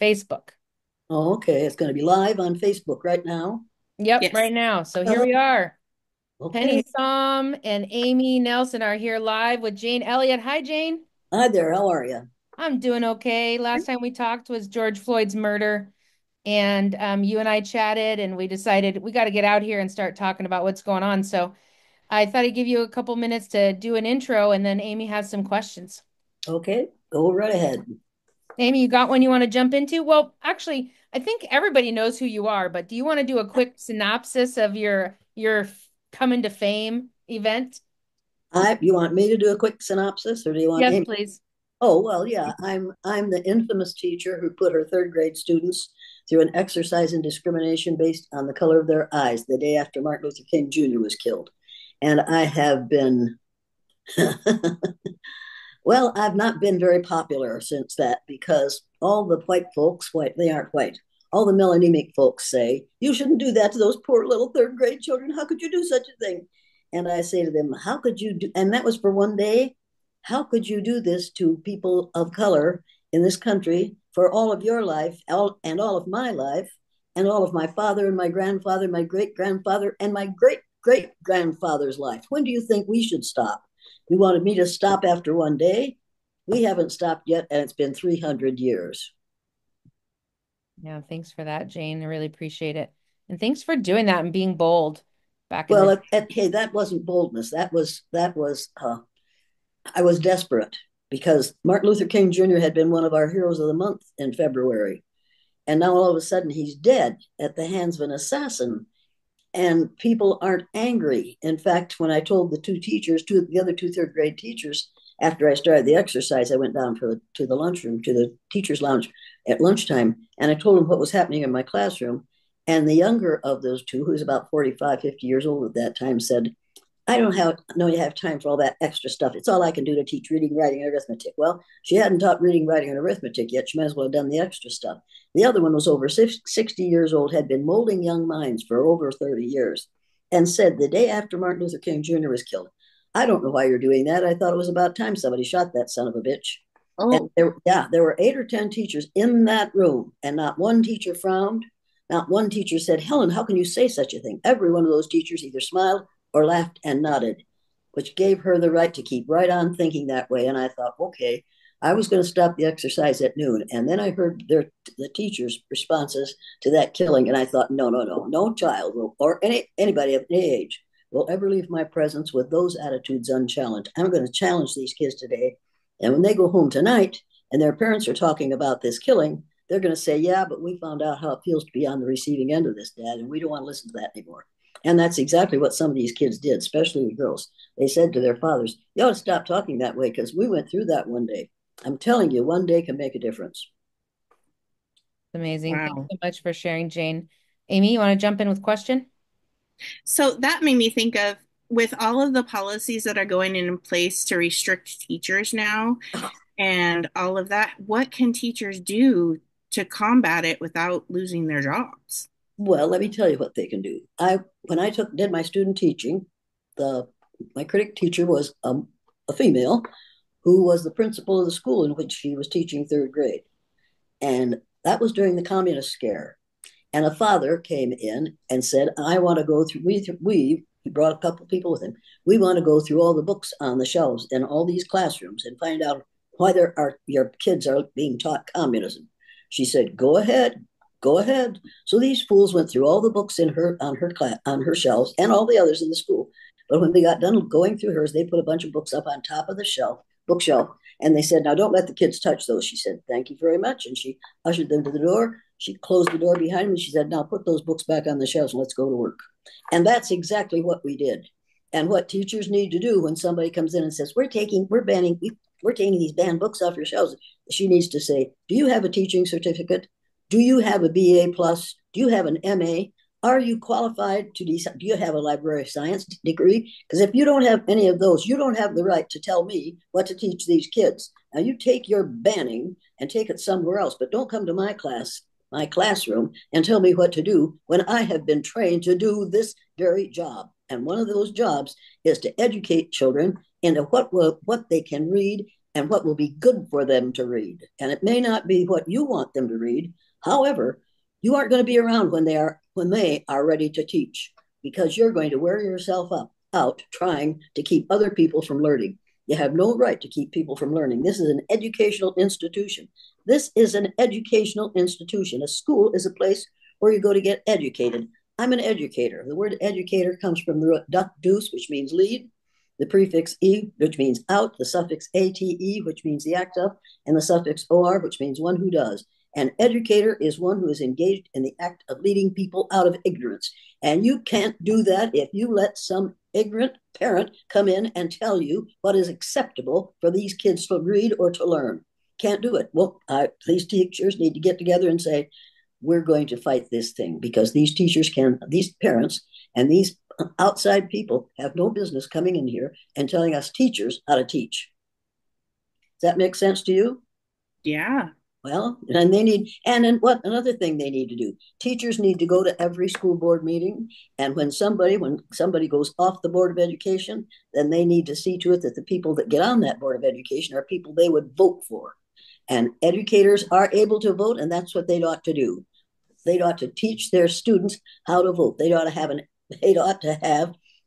Facebook. Oh, okay. It's going to be live on Facebook right now. Yep, Yes. right now. So here Uh, we are. Penny okay. Som and Amy Nelson are here live with Jane Elliott. Hi, Jane. Hi there. How are you? I'm doing okay. Last time we talked was George Floyd's murder, and you and I chatted, and we decided we got to get out here and start talking about what's going on. So I thought I'd give you a couple minutes to do an intro, and then Amy has some questions. Okay. Go right ahead. Amy, you got one you want to jump into? Well, actually, I think everybody knows who you are, but do you want to do a quick synopsis of your coming to fame event? You want me to do a quick synopsis or do you want Yes, Amy? please. Oh, well, yeah. I'm the infamous teacher who put her third grade students through an exercise in discrimination based on the color of their eyes the day after Martin Luther King Jr. was killed. And I have been well, I've not been very popular since that because all the white folks, they aren't white. All the melanemic folks say, you shouldn't do that to those poor little third grade children. How could you do such a thing? And I say to them, how could you do, and that was for one day. How could you do this to people of color in this country for all of your life and all of my life and all of my father and my grandfather, my great grandfather, and my great great grandfather's life? When do you think we should stop? You wanted me to stop after one day. We haven't stopped yet, and it's been 300 years. Yeah, thanks for that, Jane. I really appreciate it. And thanks for doing that and being bold back in the Well, hey, that wasn't boldness. I was desperate because Martin Luther King Jr. had been one of our heroes of the month in February. And now all of a sudden he's dead at the hands of an assassin. And people aren't angry. In fact, when I told the other two third grade teachers, after I started the exercise, I went down to the lunchroom, to the teacher's lounge at lunchtime, and I told them what was happening in my classroom. And the younger of those two, who was about 45, 50 years old at that time, said, I don't have know you have time for all that extra stuff. It's all I can do to teach reading, writing, and arithmetic. Well, she hadn't taught reading, writing, and arithmetic yet. She might as well have done the extra stuff. The other one was over 60 years old, had been molding young minds for over 30 years, and said the day after Martin Luther King Jr. was killed, I don't know why you're doing that. I thought it was about time somebody shot that son of a bitch. And Oh, there were 8 or 10 teachers in that room, and not one teacher frowned. Not one teacher said, Helen, how can you say such a thing? Every one of those teachers either smiled or laughed and nodded, which gave her the right to keep right on thinking that way. And I thought, okay, I was going to stop the exercise at noon. And then I heard the teachers' responses to that killing. And I thought, no, no, no, no child or anybody of any age will ever leave my presence with those attitudes unchallenged. I'm going to challenge these kids today. And when they go home tonight and their parents are talking about this killing, they're going to say, yeah, but we found out how it feels to be on the receiving end of this, Dad, and we don't want to listen to that anymore. And that's exactly what some of these kids did, especially the girls. They said to their fathers, you ought to stop talking that way because we went through that one day. I'm telling you, one day can make a difference. Amazing. Thanks wow. so much for sharing, Jane. Amy, you want to jump in with question? So that made me think of with all of the policies that are going in place to restrict teachers now and all of that, what can teachers do to combat it without losing their jobs? Well, let me tell you what they can do. I when I did my student teaching, the my critic teacher was a female who was the principal of the school in which she was teaching third grade. And that was during the communist scare. And a father came in and said, I want to go through, he brought a couple of people with him. We want to go through all the books on the shelves in all these classrooms and find out why your kids are being taught communism. She said, go ahead, go ahead. So these fools went through all the books on her shelves and all the others in the school. But when they got done going through hers, they put a bunch of books up on top of the bookshelf, and they said, now don't let the kids touch those. She said, thank you very much. And she ushered them to the door. She closed the door behind me. She said, now put those books back on the shelves and let's go to work. And that's exactly what we did. And what teachers need to do when somebody comes in and says, we're taking these banned books off your shelves. She needs to say, do you have a teaching certificate? Do you have a BA plus? Do you have an MA? Are you qualified to decide? Do you have a library of science degree? Because if you don't have any of those, you don't have the right to tell me what to teach these kids. Now you take your banning and take it somewhere else, but don't come to my classroom, and tell me what to do when I have been trained to do this very job. And one of those jobs is to educate children into what they can read and what will be good for them to read. And it may not be what you want them to read. However, you aren't going to be around when they are ready to teach, because you're going to wear yourself out trying to keep other people from learning. You have no right to keep people from learning. This is an educational institution. This is an educational institution. A school is a place where you go to get educated. I'm an educator. The word educator comes from the root duc deuce, which means lead, the prefix e, which means out, the suffix ate, which means the act of, and the suffix or, which means one who does. An educator is one who is engaged in the act of leading people out of ignorance. And you can't do that if you let some ignorant parent come in and tell you what is acceptable for these kids to read or to learn. Can't do it. Well, these teachers need to get together and say, we're going to fight this thing, because these parents and these outside people have no business coming in here and telling us teachers how to teach. Does that make sense to you? Yeah. Well, and they need, and then what another thing they need to do, teachers need to go to every school board meeting. And when somebody goes off the Board of Education, then they need to see to it that the people that get on that Board of Education are people they would vote for. And educators are able to vote, and that's what they ought to do. They ought to teach their students how to vote. They ought to have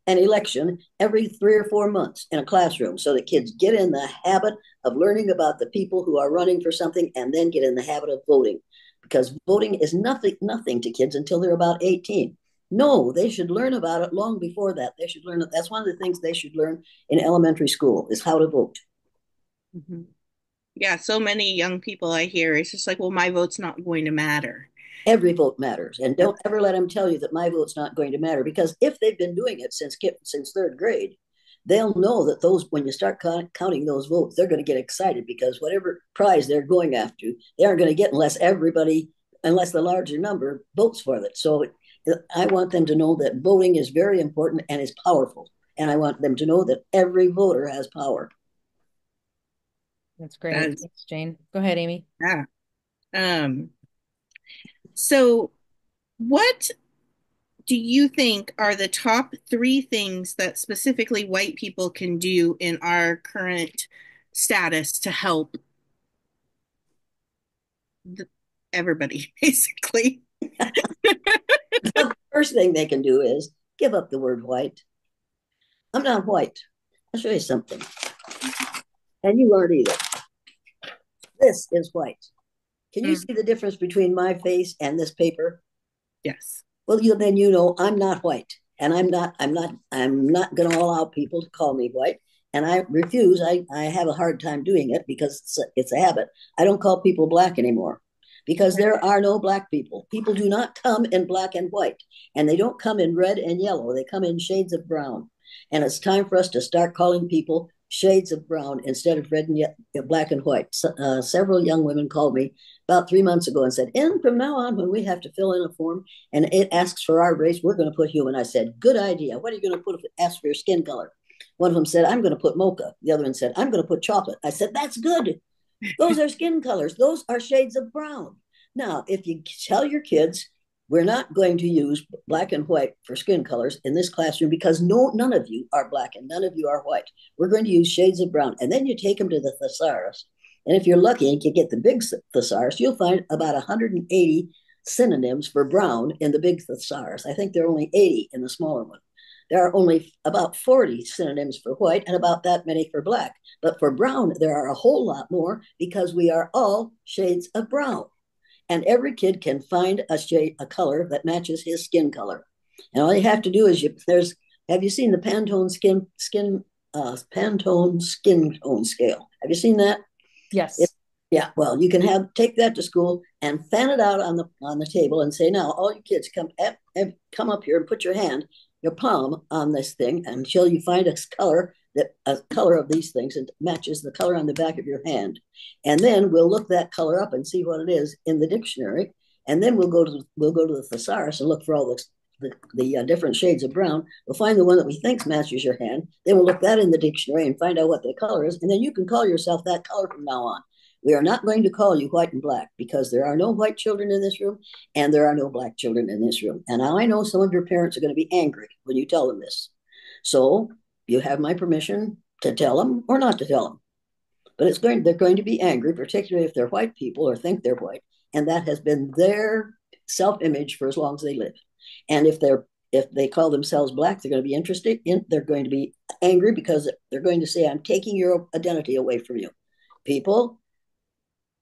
an election every 3 or 4 months in a classroom, so that kids get in the habit of learning about the people who are running for something, and then get in the habit of voting. Because voting is nothing to kids until they're about 18. No, they should learn about it long before that. They should learn it. That's one of the things they should learn in elementary school, is how to vote. Mm-hmm. Yeah, so many young people I hear, it's just like, well, my vote's not going to matter. Every vote matters, and Yep. don't ever let them tell you that my vote's not going to matter, because if they've been doing it since third grade, they'll know that those when you start counting those votes, they're going to get excited, because whatever prize they're going after, they aren't going to get unless the larger number votes for it. So I want them to know that voting is very important and is powerful, and I want them to know that every voter has power. That's great. That's Thanks, Jane. Go ahead, Amy. yeah. Um, so what do you think are the top three things that specifically white people can do in our current status to help the, everybody, basically? The first thing they can do is give up the word white. I'm not white. I'll show you something, and you aren't either. This is white. Can you Mm, see the difference between my face and this paper? yes. Well, then you know I'm not white, and I'm not going to allow people to call me white, and I refuse. I have a hard time doing it because it's a habit. I don't call people black anymore, because there are no black people. People do not come in black and white, and they don't come in red and yellow. They come in shades of brown, and it's time for us to start calling people shades of brown instead of red and black and white. Several young women called me about 3 months ago and said, and from now on, when we have to fill in a form and it asks for our race, we're going to put human. I said, good idea. What are you going to put if it asks for your skin color? One of them said, I'm going to put mocha. The other one said, I'm going to put chocolate. I said, that's good. Those are skin colors. Those are shades of brown. Now, if you tell your kids, we're not going to use black and white for skin colors in this classroom, because none of you are black and none of you are white. We're going to use shades of brown. And then you take them to the thesaurus. And if you're lucky and you get the big thesaurus, you'll find about 180 synonyms for brown in the big thesaurus. I think there are only 80 in the smaller one. There are only about 40 synonyms for white and about that many for black. But for brown, there are a whole lot more, because we are all shades of brown. And every kid can find a color that matches his skin color. And all you have to do is have you seen the Pantone skin tone scale? Have you seen that? It, Yes. yeah, well, you can take that to school and fan it out on the table and say, now all you kids come up here and put your palm on this thing until you find a color of these things and matches the color on the back of your hand. And then we'll look that color up and see what it is in the dictionary. And then we'll go to the thesaurus and look for all the different shades of brown. We'll find the one that we think matches your hand. Then we'll look that in the dictionary and find out what the color is. And then you can call yourself that color from now on. We are not going to call you white and black, because there are no white children in this room and there are no black children in this room. And now I know some of your parents are going to be angry when you tell them this. So you have my permission to tell them or not to tell them. But they're going to be angry, particularly if they're white people or think they're white, and that has been their self-image for as long as they live. And if they call themselves black, they're going to be interested in. They're going to be angry because they're going to say, "I'm taking your identity away from you." People,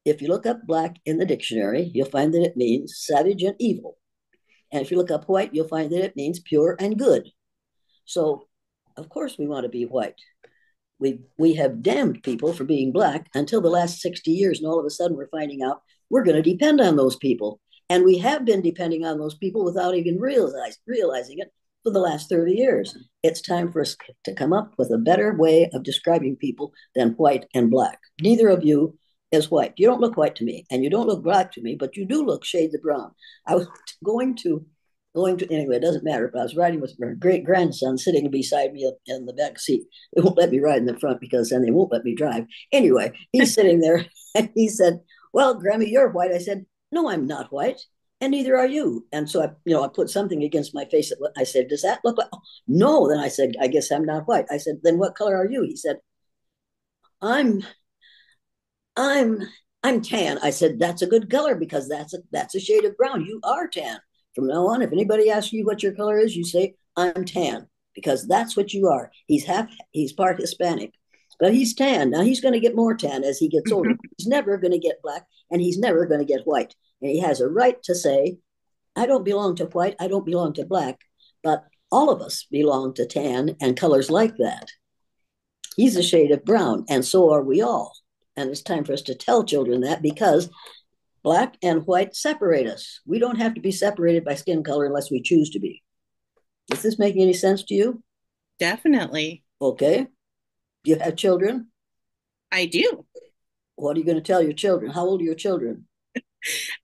if you look up black in the dictionary, you'll find that it means savage and evil. And if you look up white, you'll find that it means pure and good. So, of course, we want to be white. We have damned people for being black until the last 60 years, and all of a sudden we're finding out we're going to depend on those people. And we have been depending on those people without even realizing it for the last 30 years. It's time for us to come up with a better way of describing people than white and black. Neither of you is white. You don't look white to me, and you don't look black to me, but you do look shades of brown. I was going to anyway, it doesn't matter. But I was riding with my great grandson sitting beside me in the back seat. They won't let me ride in the front because then they won't let me drive. Anyway, he's sitting there and he said, "Well, Grammy, you're white." I said, "No, I'm not white. And neither are you." And so I put something against my face. I said, "Does that look like?" Oh, no. Then I said, "I guess I'm not white." I said, "Then what color are you?" He said, "I'm I'm I'm tan." I said, "That's a good color because that's a shade of brown. You are tan. From now on, if anybody asks you what your color is, you say, 'I'm tan,' because that's what you are." He's part Hispanic, but he's tan. Now he's going to get more tan as he gets older. He's never going to get black, and he's never going to get white. And he has a right to say, "I don't belong to white, I don't belong to black," but all of us belong to tan and colors like that. He's a shade of brown, and so are we all. And it's time for us to tell children that, because black and white separate us. We don't have to be separated by skin color unless we choose to be. Is this making any sense to you? Definitely. Okay. Do you have children? I do. What are you going to tell your children? How old are your children?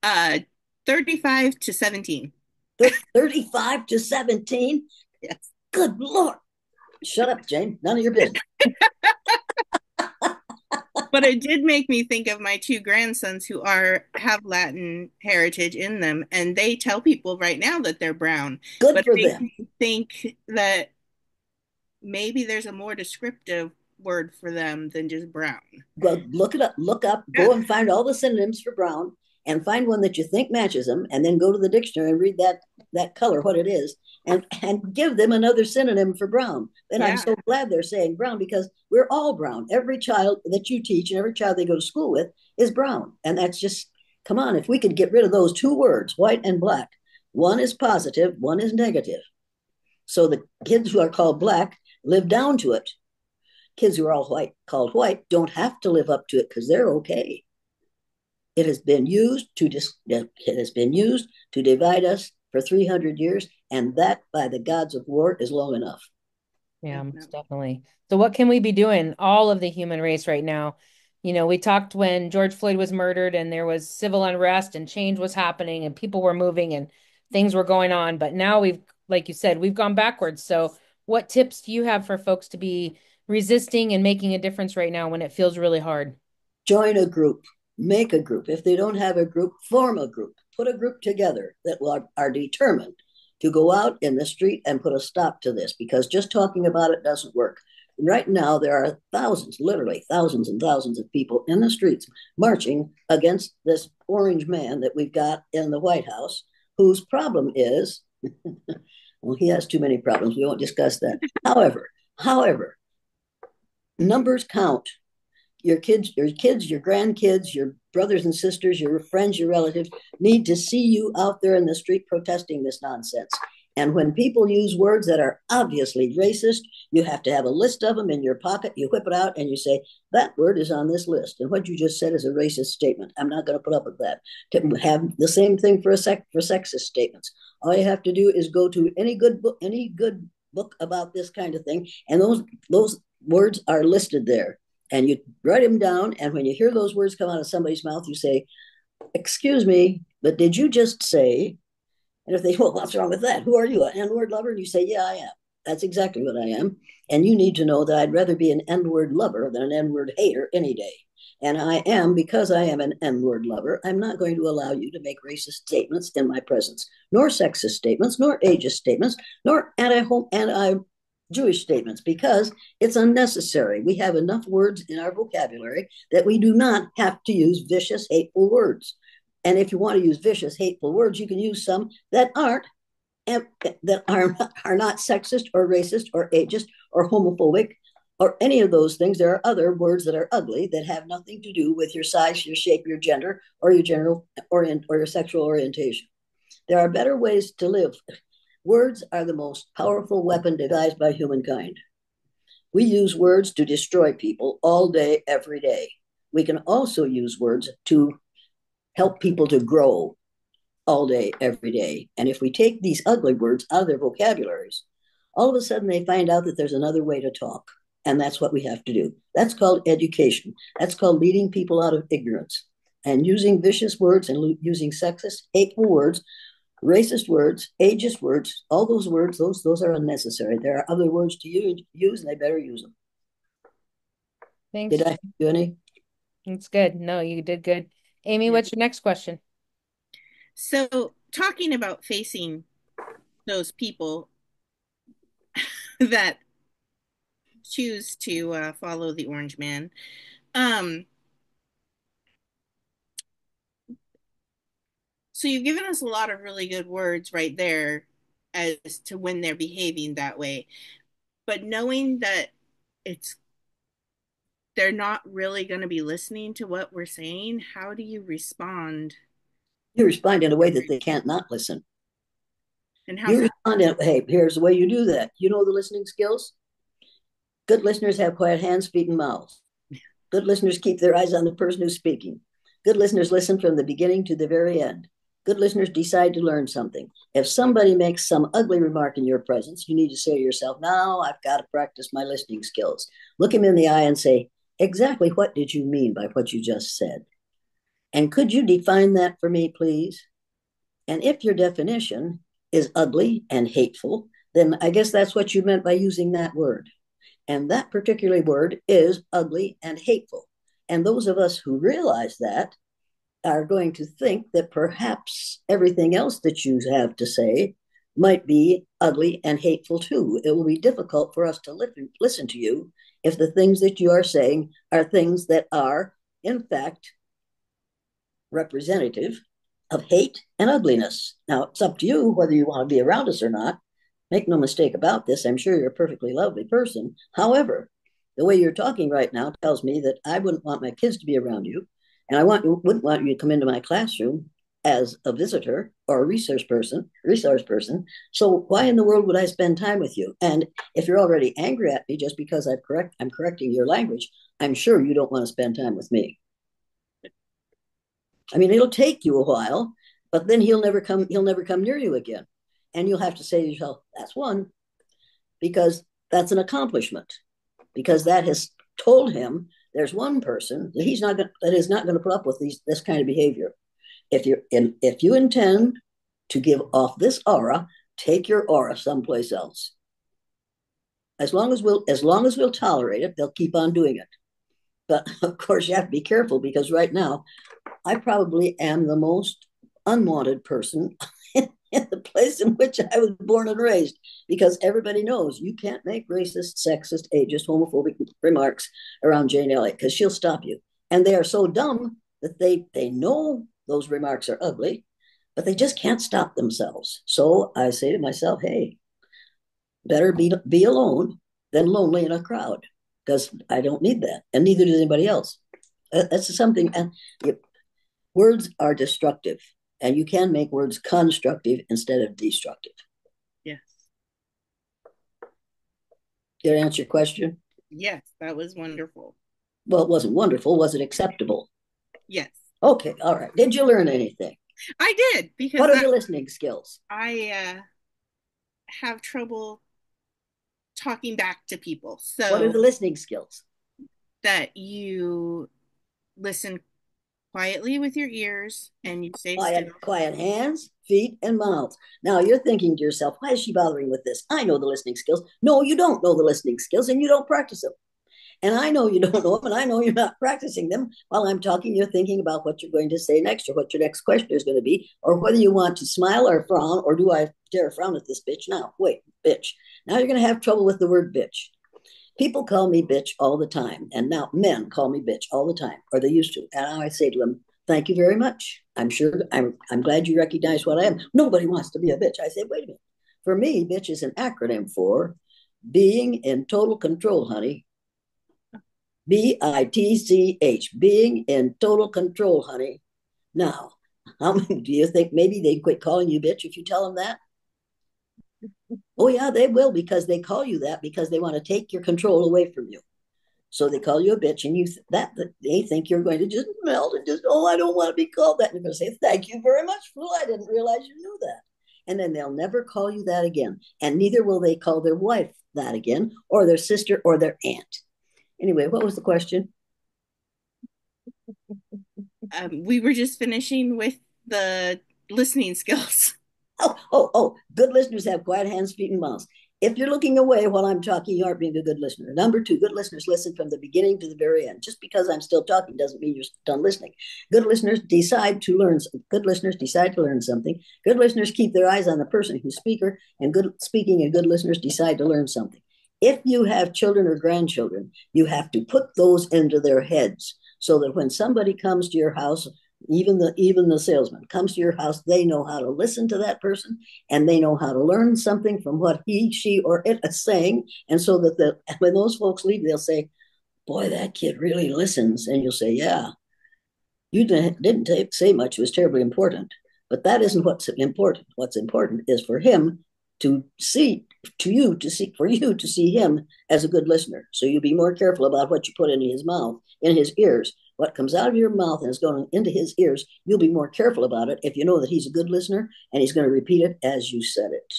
Uh, 35 to 17. 35 to 17? Yes. Good Lord. Shut up, Jane. None of your business. But it did make me think of my two grandsons who are have Latin heritage in them, and they tell people right now that they're brown. Good But it for makes them. me think that maybe there's a more descriptive word for them than just brown. Well, look up, Yeah. go and find all the synonyms for brown and find one that you think matches them, and then go to the dictionary and read that color, what it is, and give them another synonym for brown. And I'm Yeah. so glad they're saying brown, because we're all brown. Every child that you teach and every child they go to school with is brown. And that's just, come on, if we could get rid of those two words, white and black. One is positive, one is negative. So the kids who are called black live down to it. Kids who are all white, called white, don't have to live up to it because they're okay. It has been used to divide us for 300 years, and that, by the gods of war, is long enough. Yeah, most Definitely. definitely. So what can we be doing, all of the human race right now? We talked when George Floyd was murdered and there was civil unrest and change was happening and people were moving and things were going on. But now like you said, we've gone backwards. So what tips do you have for folks to be resisting and making a difference right now when it feels really hard? Join a group, make a group. If they don't have a group, form a group, put a group together that are determined to go out in the street and put a stop to this, because just talking about it doesn't work. Right now, there are thousands, literally thousands and thousands of people in the streets marching against this orange man that we've got in the White House, whose problem is, well, he has too many problems. We won't discuss that. However, numbers count. Your grandkids, your brothers and sisters, your friends, your relatives need to see you out there in the street protesting this nonsense. And when people use words that are obviously racist, you have to have a list of them in your pocket. You whip it out and you say, "That word is on this list. And what you just said is a racist statement. I'm not going to put up with that." To have the same thing for sexist statements. All you have to do is go to any good book about this kind of thing, and those words are listed there, and you write them down. And when you hear those words come out of somebody's mouth, you say, "Excuse me, but did you just say?" And if they, "Well, what's wrong with that? Who are you, an N-word lover?" And you say, "Yeah, I am. That's exactly what I am. And you need to know that I'd rather be an N-word lover than an N-word hater any day. And I am, because I am an N-word lover, I'm not going to allow you to make racist statements in my presence, nor sexist statements, nor ageist statements, nor anti- Jewish statements because it's unnecessary. We have enough words in our vocabulary that we do not have to use vicious, hateful words. And if you want to use vicious, hateful words, you can use some that aren't that are not sexist or racist or ageist or homophobic or any of those things. There are other words that are ugly that have nothing to do with your size, your shape, your gender, or your general or your sexual orientation. There are better ways to live. Words are the most powerful weapon devised by humankind. We use words to destroy people all day, every day. We can also use words to help people to grow all day, every day. And if we take these ugly words out of their vocabularies, all of a sudden they find out that there's another way to talk. And that's what we have to do. That's called education. That's called leading people out of ignorance. And using vicious words and using sexist, hateful words, racist words, ageist words, all those words, those are unnecessary. There are other words to use and they better use them. Thanks. Did I do any? That's good. No, you did good. Amy, Yeah. what's your next question? So, talking about facing those people that choose to follow the orange man, um, so you've given us a lot of really good words right there as to when they're behaving that way. But knowing that it's they're not really going to be listening to what we're saying, how do you respond? You respond in a way that they can't not listen. And how's You that? respond in, hey, here's the way you do that. You know the listening skills? Good listeners have quiet hands, feet, and mouths. Good listeners keep their eyes on the person who's speaking. Good listeners listen from the beginning to the very end. Good listeners decide to learn something. If somebody makes some ugly remark in your presence, you need to say to yourself, now I've got to practice my listening skills. Look him in the eye and say, exactly what did you mean by what you just said? And could you define that for me, please? And if your definition is ugly and hateful, then I guess that's what you meant by using that word. And that particular word is ugly and hateful. And those of us who realize that are going to think that perhaps everything else that you have to say might be ugly and hateful too. It will be difficult for us to listen to you if the things that you are saying are things that are, in fact, representative of hate and ugliness. Now, it's up to you whether you want to be around us or not. Make no mistake about this. I'm sure you're a perfectly lovely person. However, the way you're talking right now tells me that I wouldn't want my kids to be around you, and wouldn't want you to come into my classroom as a visitor or a resource person. So why in the world would I spend time with you? And if you're already angry at me just because I'm correcting your language, I'm sure you don't want to spend time with me. I mean, it'll take you a while, but then he'll never come near you again. And you'll have to say to yourself, that's one, because that's an accomplishment, because that has told him there's one person that that is not going to put up with this kind of behavior. If you intend to give off this aura, take your aura someplace else. As long as we'll tolerate it, they'll keep on doing it. But of course, you have to be careful because right now, I probably am the most unwanted person in the place in which I was born and raised, because everybody knows you can't make racist, sexist, ageist, homophobic remarks around Jane Elliott because she'll stop you. And they are so dumb that they know those remarks are ugly, but they just can't stop themselves. So I say to myself, hey, better be alone than lonely in a crowd, because I don't need that, and neither does anybody else. That's something, and words are destructive, and you can make words constructive instead of destructive. Yes. Did I answer your question? Yes, that was wonderful. Well, it wasn't wonderful. Was it acceptable? Yes. Okay, all right. Did you learn anything? I did because What are the listening skills? I have trouble talking back to people. What are So the listening skills? that you listen quietly with your ears and you stay still. Quiet hands, feet, and mouths. Now you're thinking to yourself, why is she bothering with this? I know the listening skills. No, you don't know the listening skills, and you don't practice them. And I know you don't know them, and I know you're not practicing them. While I'm talking, you're thinking about what you're going to say next, or what your next question is going to be, or whether you want to smile or frown, or do I dare frown at this bitch now? Wait, bitch. Now you're going to have trouble with the word bitch. People call me bitch all the time. And now men call me bitch all the time, or they used to. And I say to them, thank you very much. I'm glad you recognize what I am. Nobody wants to be a bitch. I say, wait a minute. For me, bitch is an acronym for being in total control, honey. BITCH, being in total control, honey. Now, how many do you think maybe they'd quit calling you bitch if you tell them that? Oh, yeah, they will, because they call you that because they want to take your control away from you. So they call you a bitch, and that they think you're going to just melt and just, oh, I don't want to be called that. And you're going to say, thank you very much, fool. I didn't realize you knew that. And then they'll never call you that again. And neither will they call their wife that again, or their sister, or their aunt. Anyway, what was the question? We were just finishing with the listening skills. Oh, good listeners have quiet hands, feet, and mouths. If you're looking away while I'm talking, you aren't being a good listener. Number two, good listeners listen from the beginning to the very end. Just because I'm still talking doesn't mean you're done listening. Good listeners decide to learn. Good listeners decide to learn something. Good listeners keep their eyes on the person who's speaker, and good speaking and good listeners decide to learn something. If you have children or grandchildren, you have to put those into their heads so that when somebody comes to your house, even the salesman comes to your house, they know how to listen to that person, and they know how to learn something from what he, she, or it is saying. And so that when those folks leave, they'll say, boy, that kid really listens. And you'll say, yeah, you didn't say much. It was terribly important. But that isn't what's important. What's important is for him to see, for you to see him as a good listener. So you be more careful about what you put in his mouth, in his ears. What comes out of your mouth and is going into his ears, you'll be more careful about it if you know that he's a good listener and he's going to repeat it as you said it.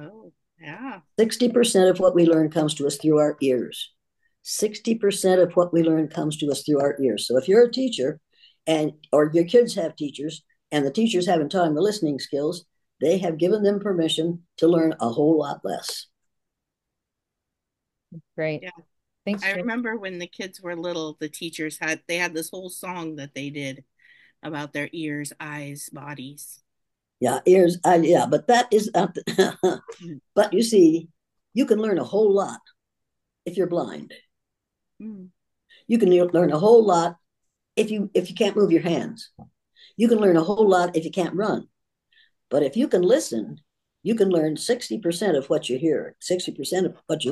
Oh, yeah. 60% of what we learn comes to us through our ears. 60% of what we learn comes to us through our ears. So if you're a teacher or your kids have teachers and the teachers haven't taught them the listening skills, they have given them permission to learn a whole lot less. Great. Yeah. Thanks, I Jane. remember when the kids were little, the teachers had this whole song that they did about their ears, eyes, bodies. Yeah, ears. Yeah, but that is not. Mm. But you see, you can learn a whole lot if you're blind. Mm. You can learn a whole lot if you can't move your hands. You can learn a whole lot if you can't run. But if you can listen, you can learn 60% of what you hear. 60% of what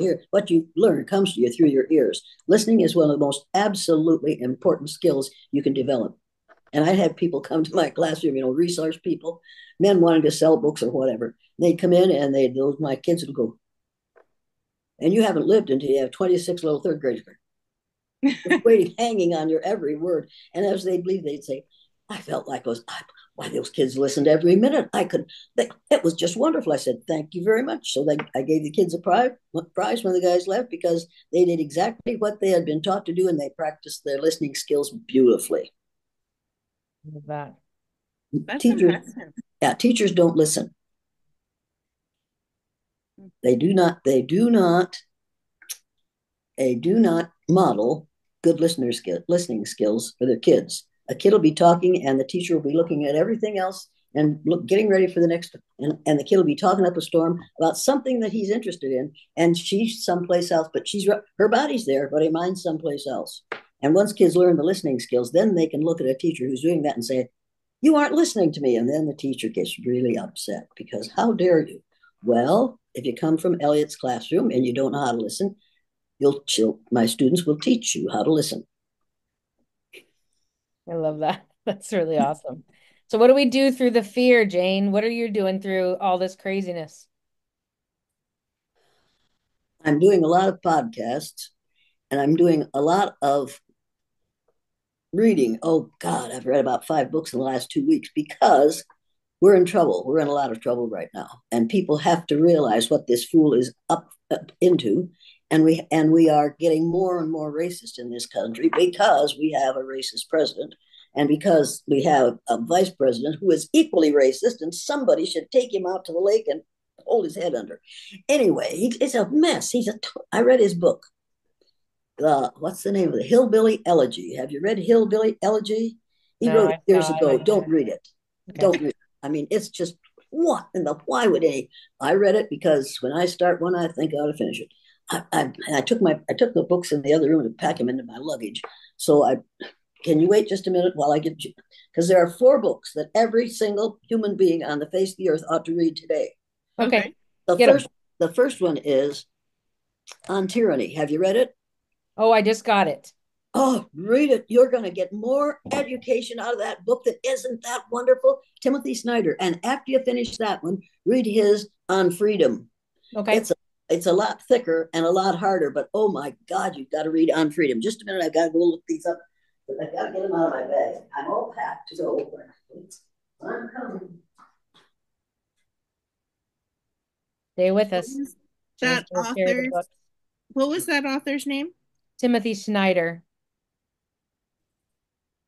you learn comes to you through your ears. Listening is one of the most absolutely important skills you can develop. And I'd have people come to my classroom, resource people, men wanting to sell books or whatever. They'd come in and my kids would go, and you haven't lived until you have 26 little third graders waiting, hanging on your every word. And as they'd leave, they'd say, I felt like why those kids listened every minute. It was just wonderful. I said, thank you very much. So I gave the kids a prize when the guys left because they did exactly what they had been taught to do, and they practiced their listening skills beautifully. Love that. That's Teachers, impressive. yeah, teachers don't listen. They do not. They do not model good listening skills for their kids. A kid will be talking, and the teacher will be looking at everything else and getting ready for the next. And the kid will be talking up a storm about something that he's interested in, and she's someplace else, but her body's there, but her mind's someplace else. And once kids learn the listening skills, then they can look at a teacher who's doing that and say, you aren't listening to me. And then the teacher gets really upset because how dare you? Well, if you come from Elliott's classroom and you don't know how to listen, my students will teach you how to listen. I love that. That's really awesome. So what do we do through the fear, Jane? What are you doing through all this craziness? I'm doing a lot of podcasts and I'm doing a lot of reading. Oh, God, I've read about 5 books in the last 2 weeks because we're in trouble. We're in a lot of trouble right now. And people have to realize what this fool is up into. And we are getting more and more racist in this country because we have a racist president and because we have a vice president who is equally racist, and somebody should take him out to the lake and hold his head under. Anyway, it's a mess. I read his book. What's the name of the Hillbilly Elegy? Have you read Hillbilly Elegy? He No, wrote it I've years not. ago. Don't read it. Okay. Don't read it. I mean, it's just what in the why would they? I read it because when I start one, I think I ought to finish it. I took the books in the other room to pack them into my luggage. So I can you wait just a minute while I get you? Because there are 4 books that every single human being on the face of the earth ought to read today. Okay, Okay. The get them. first the first one is On Tyranny. Have you read it? Oh, I just got it. Oh, read it. You're going to get more education out of that book that isn't that wonderful. Timothy Snyder. And after you finish that one, read his On Freedom. Okay. It's a, it's a lot thicker and a lot harder, but oh my God, you've got to read On Freedom. Just a minute, I've got to go look these up. But I've got to get them out of my bag. I'm all packed to go. I'm coming. Stay with What us. was Jane's that going to share the author's book. what was that author's name? Timothy Snyder.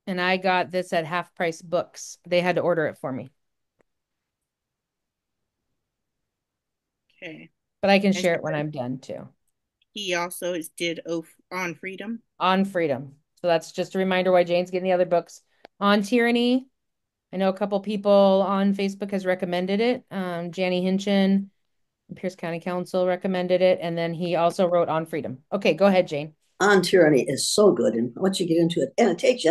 And I got this at Half Price Books. They had to order it for me, Okay. but I can And share it when I'm done too. he also did Oath on Freedom. On Freedom. So that's just a reminder why Jane's getting the other books. On Tyranny. I know a couple people on Facebook has recommended it. Janie Hinchin, Pierce County Council recommended it. And then he also wrote On Freedom. Okay, go ahead, Jane. On Tyranny is so good. And once you get into it, and it takes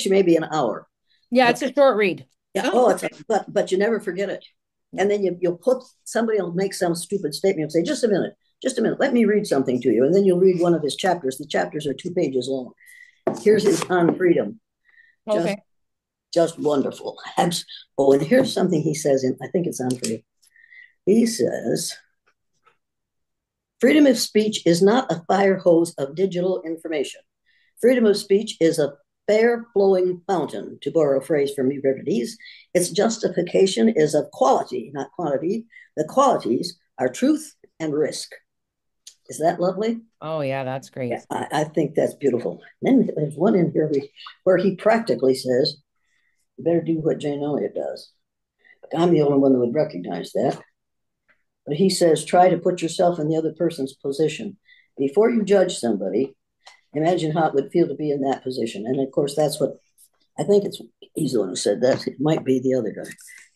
you maybe an hour. Yeah, Uh, it's a short read. yeah. Oh, Oh, okay. but you never forget it. And then you'll put somebody will make some stupid statement and say, just a minute, let me read something to you. And then you'll read one of his chapters. The chapters are 2 pages long. Here's his On Freedom. Just Okay. just wonderful. Oh, and here's something he says in I think it's On Freedom. He says, freedom of speech is not a fire hose of digital information. Freedom of speech is a fair flowing fountain, to borrow a phrase from Euripides. Its justification is of quality, not quantity. The qualities are truth and risk. Is that lovely? Oh, yeah, that's Yeah, great. I think that's beautiful. Then there's one in here where he practically says, you better do what Jane Elliott does. I'm the only one that would recognize that. But he says, try to put yourself in the other person's position. Before you judge somebody, imagine how it would feel to be in that position. And of course, that's what I think he's the one who said that. It might be the other guy.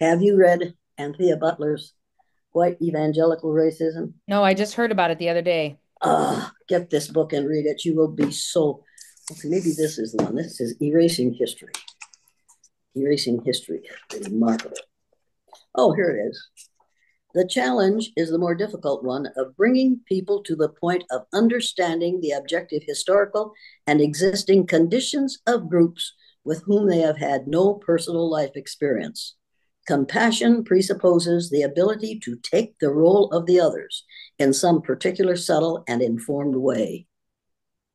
Have you read Anthea Butler's White Evangelical Racism? No, I just heard about it the other day. Get this book and read it. You will be so. Okay, maybe this is the one. This is Erasing History. Erasing History. Remarkable. Oh, here it is. The challenge is the more difficult one of bringing people to the point of understanding the objective historical and existing conditions of groups with whom they have had no personal life experience. Compassion presupposes the ability to take the role of the others in some particular subtle and informed way.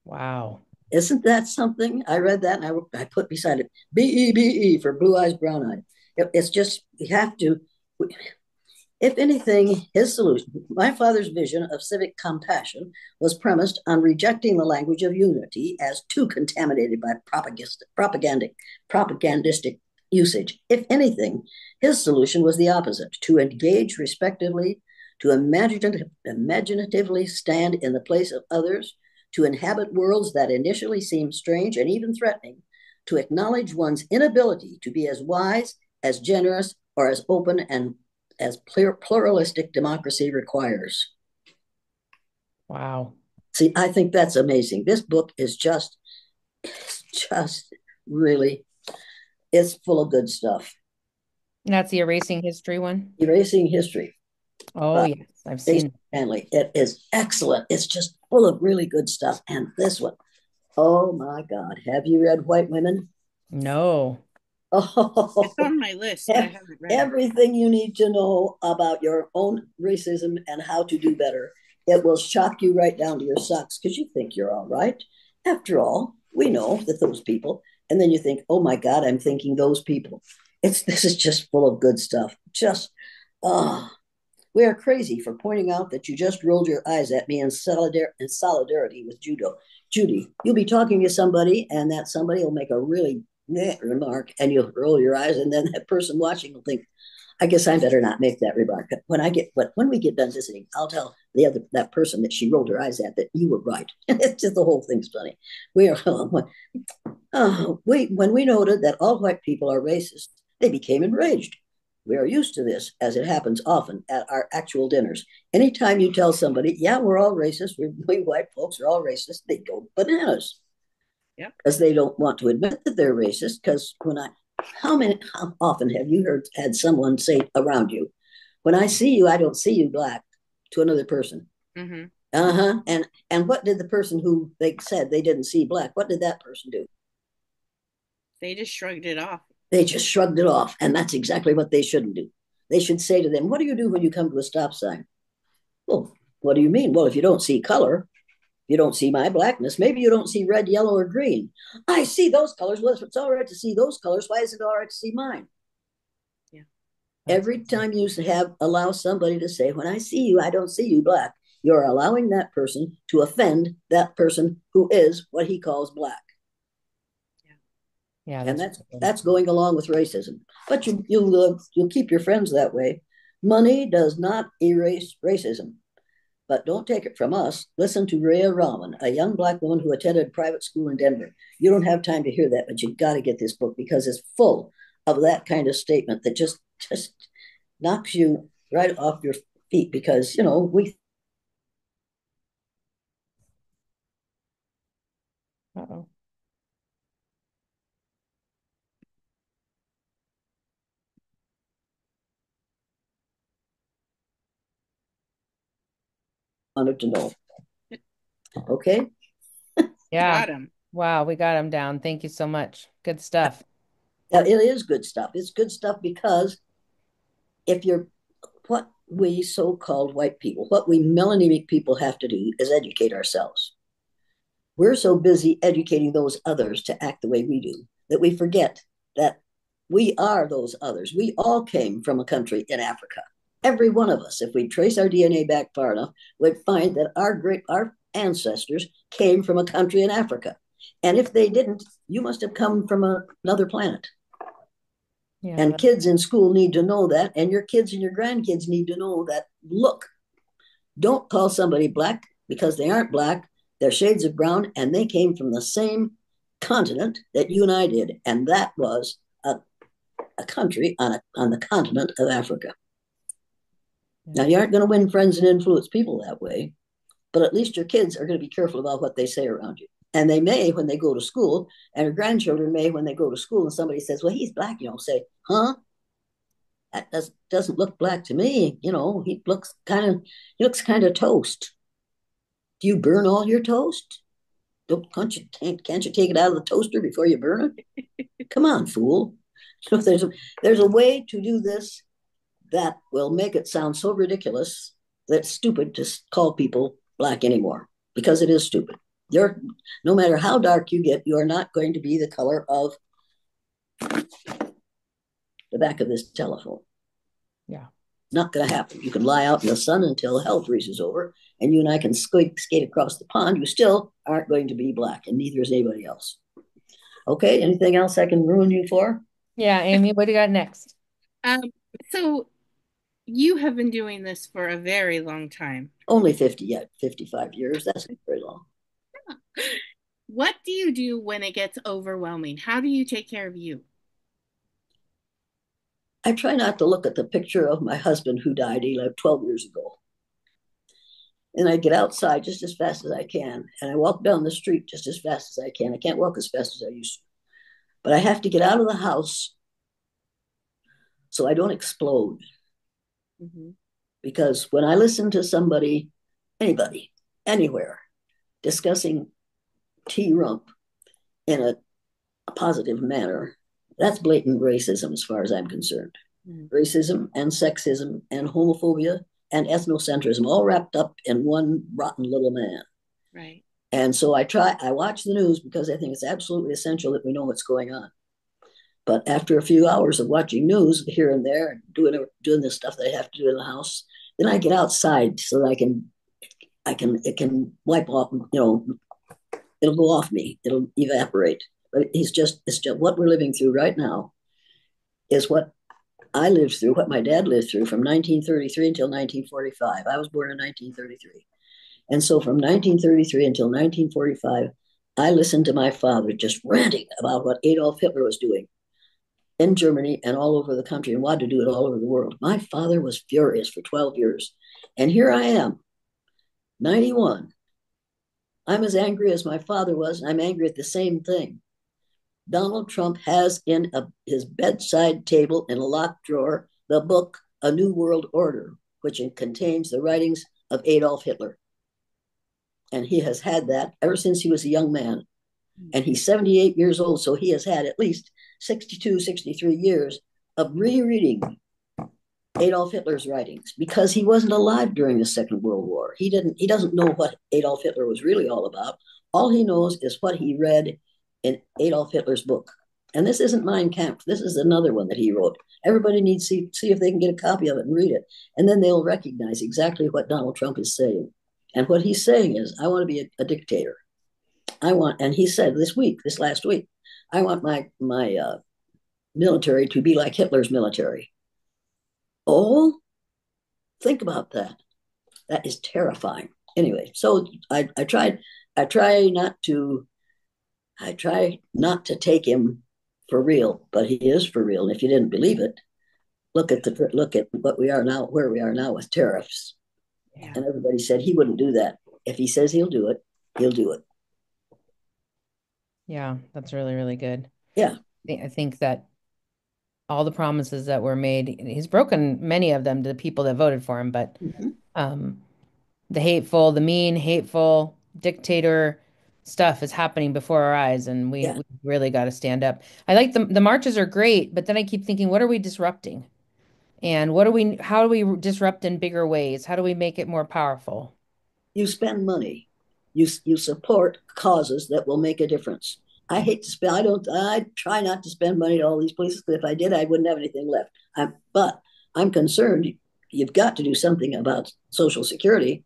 Wow. Isn't that something? I read that and I put beside it BEBE for blue eyes, brown eyes. It's just, you have to, if anything, his solution, my father's vision of civic compassion was premised on rejecting the language of unity as too contaminated by propagandistic usage. If anything, his solution was the opposite, to engage respectively, to imaginatively stand in the place of others, to inhabit worlds that initially seem strange and even threatening, to acknowledge one's inability to be as wise, as generous, or as open and as pluralistic democracy requires. Wow. See, I think that's amazing. This book is just really, it's full of good stuff. And that's the Erasing History one. Erasing History Oh, by yes, I've Jason seen. Stanley. It is excellent. It's just full of really good stuff. And this one, oh my God, have you read White Women? No. It's Oh, on my list, but I haven't read it. everything you need to know about your own racism and how to do better. It will shock you right down to your socks because you think you're all right. After all, we know that those people, and then you think, oh my God, I'm thinking those people. This is just full of good stuff. Just we are crazy for pointing out that you just rolled your eyes at me in solidarity with judo. Judy, you'll be talking to somebody, and that somebody will make a really remark, and you'll roll your eyes, and then that person watching will think, "I guess I better not make that remark." But when we get done visiting, I'll tell that person that she rolled her eyes at that you were right. It's just the whole thing's funny. We are when we noted that all white people are racist, they became enraged. We are used to this, as it happens often at our actual dinners. Anytime you tell somebody, yeah, we're all racist, we white folks are all racist, they go bananas Yep. because they don't want to admit that they're racist. Because how often have you had someone say around you, when I see you, I don't see you black, to another person? Mm-hmm. Uh-huh. And what did the person who they said they didn't see black, what did that person do? They just shrugged it off. They just shrugged it off. And that's exactly what they shouldn't do. They should say to them, what do you do when you come to a stop sign? Well, what do you mean? Well, if you don't see color, you don't see my blackness. Maybe you don't see red, yellow, or green. I see those colors. Well, if it's all right to see those colors, why is it all right to see mine? Yeah. Every time you allow somebody to say, when I see you, I don't see you black, you're allowing that person to offend that person who is what he calls black. Yeah, And that's that's going along with racism. But you'll keep your friends that way. Money does not erase racism. But don't take it from us. Listen to Rhea Rahman, a young black woman who attended private school in Denver. You don't have time to hear that, but you got to get this book because it's full of that kind of statement that just knocks you right off your feet. Because we Uh-oh. wanted to know. Okay, Yeah. Got him. Wow, we got him down. Thank you so much. Good stuff. now, it is good stuff. It's good stuff because if you're what we so-called white people, what we melanemic people have to do is educate ourselves. We're so busy educating those others to act the way we do that we forget that we are those others. We all came from a country in Africa. Every one of us, if we trace our DNA back far enough, would find that our ancestors came from a country in Africa. And if they didn't, you must have come from another planet. Yeah. And kids in school need to know that, and your kids and your grandkids need to know that. Look, don't call somebody black because they aren't black. They're shades of brown, and they came from the same continent that you and I did, and that was a country on the continent of Africa. Yeah. Now, you aren't going to win friends and influence people that way, but at least your kids are going to be careful about what they say around you. And they may when they go to school, and your grandchildren may when they go to school, and somebody says, well, he's black, say, huh? That doesn't look black to me. He looks kind of toast. Do you burn all your toast? Can't you take it out of the toaster before you burn it? Come on, fool. There's a way to do this that will make it sound so ridiculous that it's stupid to call people black anymore because it is stupid. You're no matter how dark you get, you are not going to be the color of the back of this telephone. Yeah. Not going to happen. You can lie out in the sun until hell freezes over, and you and I can skate across the pond. You still aren't going to be black, and neither is anybody else. Okay, anything else I can ruin you for? Yeah, Amy, what do you got next? Um, so you have been doing this for a very long time. Only 50 yet, 55 years. That's not very long. What do you do when it gets overwhelming? How do you take care of you? I try not to look at the picture of my husband who died 12 years ago. And I get outside just as fast as I can. And I walk down the street just as fast as I can. I can't walk as fast as I used to. But I have to get out of the house so I don't explode. Mm-hmm. Because when I listen to somebody, anybody, anywhere, discussing T-Rump in a positive manner, that's blatant racism as far as I'm concerned. Mm-hmm. Racism and sexism and homophobia and ethnocentrism all wrapped up in one rotten little man. Right. And so I watch the news because I think it's absolutely essential that we know what's going on. But after a few hours of watching news here and there, doing this stuff that I have to do in the house, then I get outside so that it can wipe off, it'll go off me, it'll evaporate. But it's just what we're living through right now is what I lived through, what my dad lived through from 1933 until 1945. I was born in 1933. And so from 1933 until 1945, I listened to my father just ranting about what Adolf Hitler was doing. in Germany and all over the country and wanted to do it all over the world. My father was furious for 12 years. And here I am, 91. I'm as angry as my father was, and I'm angry at the same thing. Donald Trump has in his bedside table in a locked drawer the book A New World Order, which contains the writings of Adolf Hitler. And he has had that ever since he was a young man. And he's 78 years old, so he has had at least 62, 63 years of rereading Adolf Hitler's writings because he wasn't alive during the Second World War. He doesn't know what Adolf Hitler was really all about. All he knows is what he read in Adolf Hitler's book. And this isn't Mein Kampf. This is another one that he wrote. Everybody needs to see if they can get a copy of it and read it. And then they'll recognize exactly what Donald Trump is saying. And what he's saying is, I want to be a dictator. And he said this last week, I want my military to be like Hitler's military. Oh, think about that. That is terrifying. Anyway, so I try not to take him for real, but he is for real. And if you didn't believe it, look at what we are now, where we are now with tariffs. Yeah. And everybody said he wouldn't do that. If he says he'll do it, he'll do it. Yeah, that's really, really good. Yeah. I think that all the promises that were made, he's broken many of them to the people that voted for him, but Mm-hmm. um, the hateful, the mean, hateful dictator stuff is happening before our eyes, and Yeah. we really got to stand up. I like the marches are great, but then I keep thinking, what are we disrupting? And how do we disrupt in bigger ways? How do we make it more powerful? You spend money. You support causes that will make a difference. I hate to spend. I try not to spend money at all these places. But if I did, I wouldn't have anything left. But I'm concerned. You've got to do something about Social Security.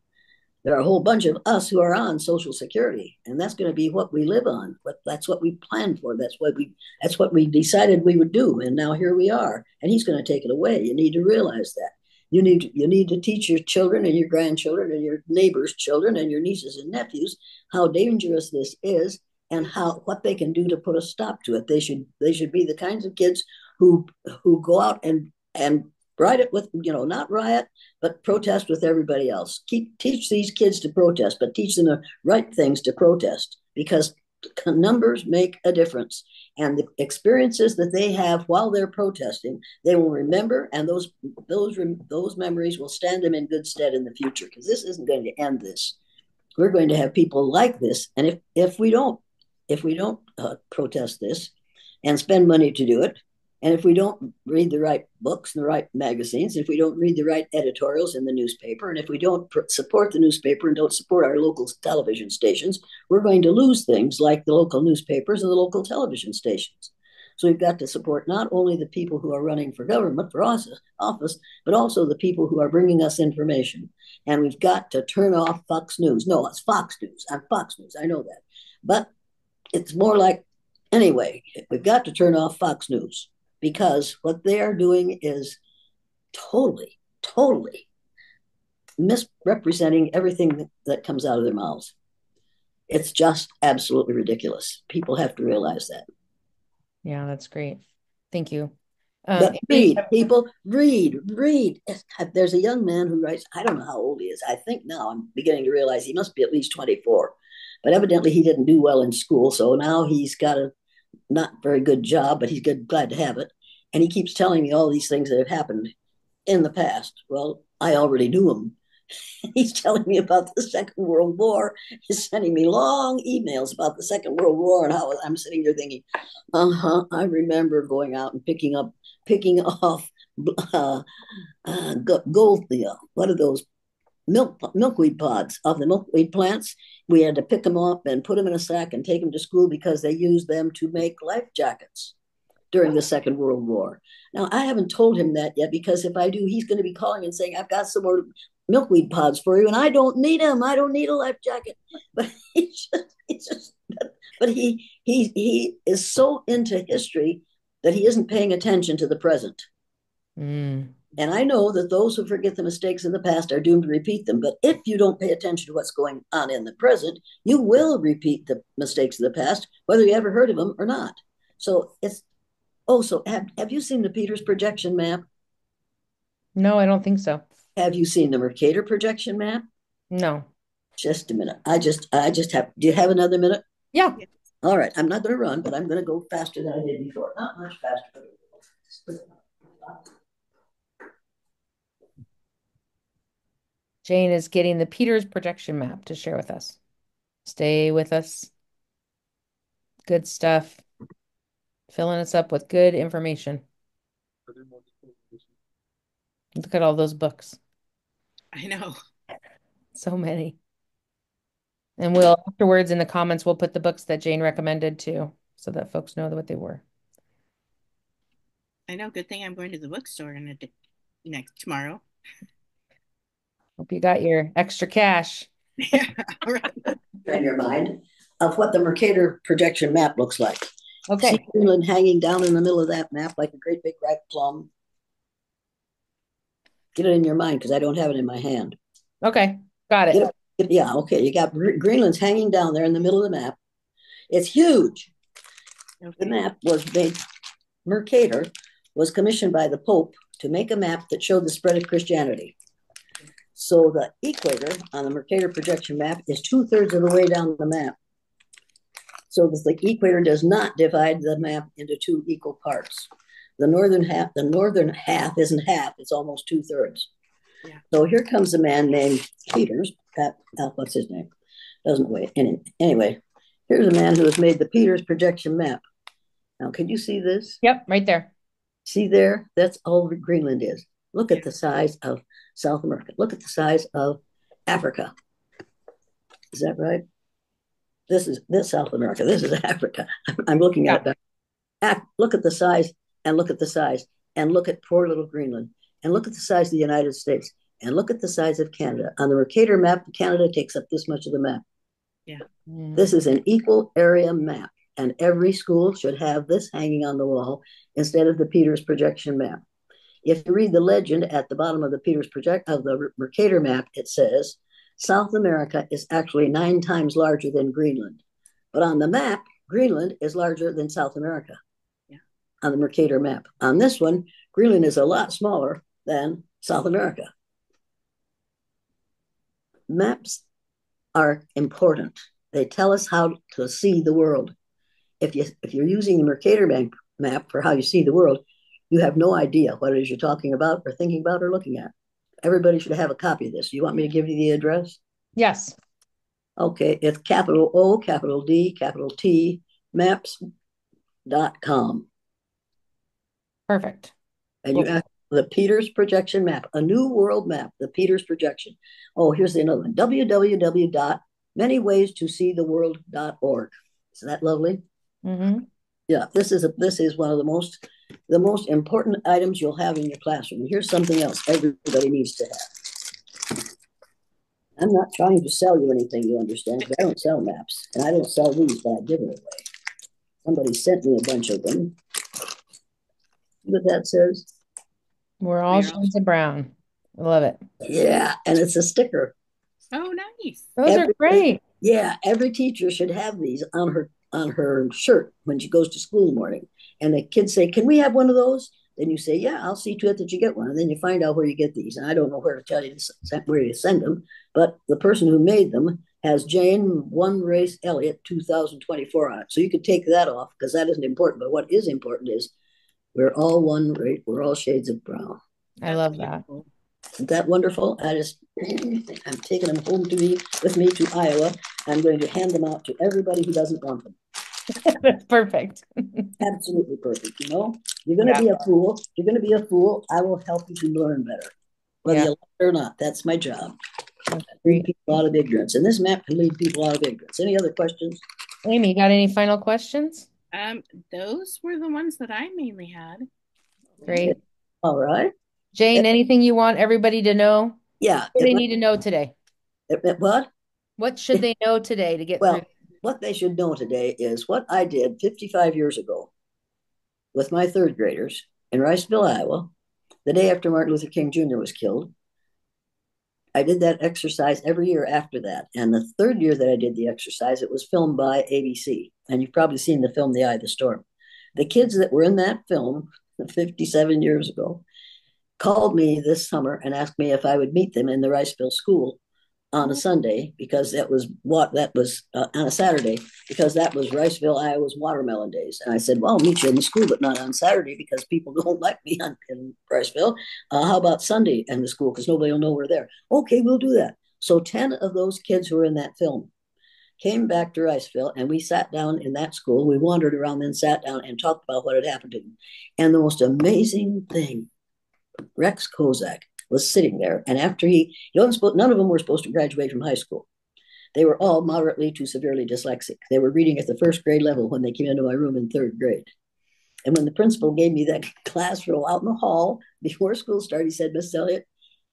There are a whole bunch of us who are on Social Security, and that's going to be what we live on. That's what we planned for. That's what we decided we would do. And now here we are, and he's going to take it away. You need to realize that. You need to teach your children and your grandchildren and your neighbors' children and your nieces and nephews how dangerous this is and how what they can do to put a stop to it. They should be the kinds of kids who go out and riot with, not riot, but protest with everybody else. Teach these kids to protest, but teach them the right things to protest because numbers make a difference. And the experiences that they have while they're protesting, they will remember, and those memories will stand them in good stead in the future. Because this isn't going to end this. We're going to have people like this, and if we don't protest this and spend money to do it, and if we don't read the right books and the right magazines, if we don't read the right editorials in the newspaper, and if we don't support the newspaper and don't support our local television stations, we're going to lose things like the local newspapers and the local television stations. So we've got to support not only the people who are running for government, for office, but also the people who are bringing us information. And we've got to turn off Fox News. No, it's Fox News. I'm Fox News. I know that. But it's more like, anyway, we've got to turn off Fox News because what they are doing is totally, totally misrepresenting everything that comes out of their mouths. It's just absolutely ridiculous. People have to realize that. Yeah, that's great. Thank you. But Amy, read, people, read. There's a young man who writes, I don't know how old he is. I think now I'm beginning to realize he must be at least 24. But evidently he didn't do well in school. So now he's got a not very good job, but he's glad to have it. And he keeps telling me all these things that have happened in the past. Well, I already knew him. He's telling me about the Second World War. He's sending me long emails about the Second World War and how I'm sitting there thinking, I remember going out and picking off uh, gold. What are those milkweed pods of the milkweed plants? We had to pick them up and put them in a sack and take them to school because they used them to make life jackets during the Second World War. Now, I haven't told him that yet because if I do, he's going to be calling and saying, I've got some more milkweed pods for you, and I don't need them. I don't need a life jacket. But he is so into history that he isn't paying attention to the present. mm, And I know that those who forget the mistakes in the past are doomed to repeat them. But if you don't pay attention to what's going on in the present, you will repeat the mistakes of the past, whether you ever heard of them or not. So it's Oh, so have you seen the Peters projection map? No, I don't think so. Have you seen the Mercator projection map? No. Just a minute. I just have. Do you have another minute? Yeah. Yes. All right. I'm not going to run, but I'm going to go faster than I did before. Not much faster. Jane is getting the Peters projection map to share with us. Stay with us. Good stuff. Filling us up with good information. Look at all those books. I know. So many. And we'll afterwards in the comments, we'll put the books that Jane recommended too, so that folks know what they were. I know. Good thing I'm going to the bookstore next tomorrow. Hope you got your extra cash. Yeah. All right. In your mind of what the Mercator projection map looks like. See Okay. Greenland hanging down in the middle of that map like a great big ripe plum. Get it in your mind because I don't have it in my hand. Okay. Got Get it. it, yeah, okay. You got Greenland's hanging down there in the middle of the map. It's huge. The Okay. map was made, Mercator was commissioned by the Pope to make a map that showed the spread of Christianity. So the equator on the Mercator projection map is 2/3 of the way down the map. So the equator does not divide the map into two equal parts. The northern half isn't half, it's almost 2/3. Yeah. So here comes a man named Peters. What's his name? Doesn't wait. Anyway, here's a man who has made the Peters projection map. Now, can you see this? Yep, right there. See there? That's all Greenland is. Look Yeah. at the size of South America. Look at the size of Africa. Is that right? This South America. This is Africa. I'm looking at Yeah. it back. Look at the size, and look at the size, and look at poor little Greenland, and look at the size of the United States, and look at the size of Canada. On the Mercator map, Canada takes up this much of the map. Yeah. This is an equal area map, and every school should have this hanging on the wall instead of the Peters projection map. If you read the legend at the bottom of the Mercator map, it says South America is actually 9 times larger than Greenland. But on the map, Greenland is larger than South America. Yeah. On the Mercator map. On this one, Greenland is a lot smaller than South America. Maps are important. They tell us how to see the world. If you're using the Mercator map for how you see the world, you have no idea what it is you're talking about or thinking about or looking at. Everybody should have a copy of this. You want me to give you the address? Yes. Okay, it's capital O, capital D, capital T, maps.com. Perfect. And you ask the Peters projection map, a new world map, the Peters projection. Oh, here's another one, www.manywaystoseetheworld.org. Isn't that lovely? Mm-hmm. Yeah, this is one of the most important items you'll have in your classroom. Here's something else everybody needs to have. I'm not trying to sell you anything, you understand, because I don't sell maps, and I don't sell these, but I give it away. Somebody sent me a bunch of them. See what that says? We're all We're all. shades of brown. I love it. Yeah, and it's a sticker. Oh, nice. Those are Every great. yeah, every teacher should have these on her shirt when she goes to school in the morning. And the kids say, "Can we have one of those?" Then you say, "Yeah, I'll see to it that you get one." And then you find out where you get these. And I don't know where to tell you where you send them, but the person who made them has Jane Elliott 2024 on it. So you could take that off because that isn't important. But what is important is we're all one race. We're all shades of brown. I That's love that. beautiful. Isn't that wonderful? I'm taking them home with me to Iowa. I'm going to hand them out to everybody who doesn't want them. That's perfect. Absolutely perfect. You're going to Yeah. be a fool. You're going to be a fool. I will help you to learn better, whether Yeah. you like it or not. That's my job. That's Lead great. people out of ignorance, and this map can lead people out of ignorance. Any other questions? Amy, you got any final questions? Um, those were the ones that I mainly had. Great. All right. Jane, anything you want everybody to know? Yeah. What do they need to know today? What? What should they know today to get through? Well, what they should know today is what I did 55 years ago with my third graders in Riceville, Iowa, the day after Martin Luther King Jr. was killed. I did that exercise every year after that. And the third year that I did the exercise, it was filmed by ABC. And you've probably seen the film The Eye of the Storm. The kids that were in that film 57 years ago called me this summer and asked me if I would meet them in the Riceville school on a Sunday because that was on a Saturday because that was Riceville, Iowa's watermelon days. And I said, well, I'll meet you in the school, but not on Saturday because people don't like me in Riceville. How about Sunday in the school? Because nobody will know we're there. Okay, we'll do that. So 10 of those kids who were in that film came back to Riceville and we sat down in that school. We wandered around, then sat down and talked about what had happened to them. And the most amazing thing, Rex Kozak was sitting there. And after none of them were supposed to graduate from high school. They were all moderately to severely dyslexic. They were reading at the first grade level when they came into my room in third grade. And when the principal gave me that class roll out in the hall before school started, he said, Miss Elliott,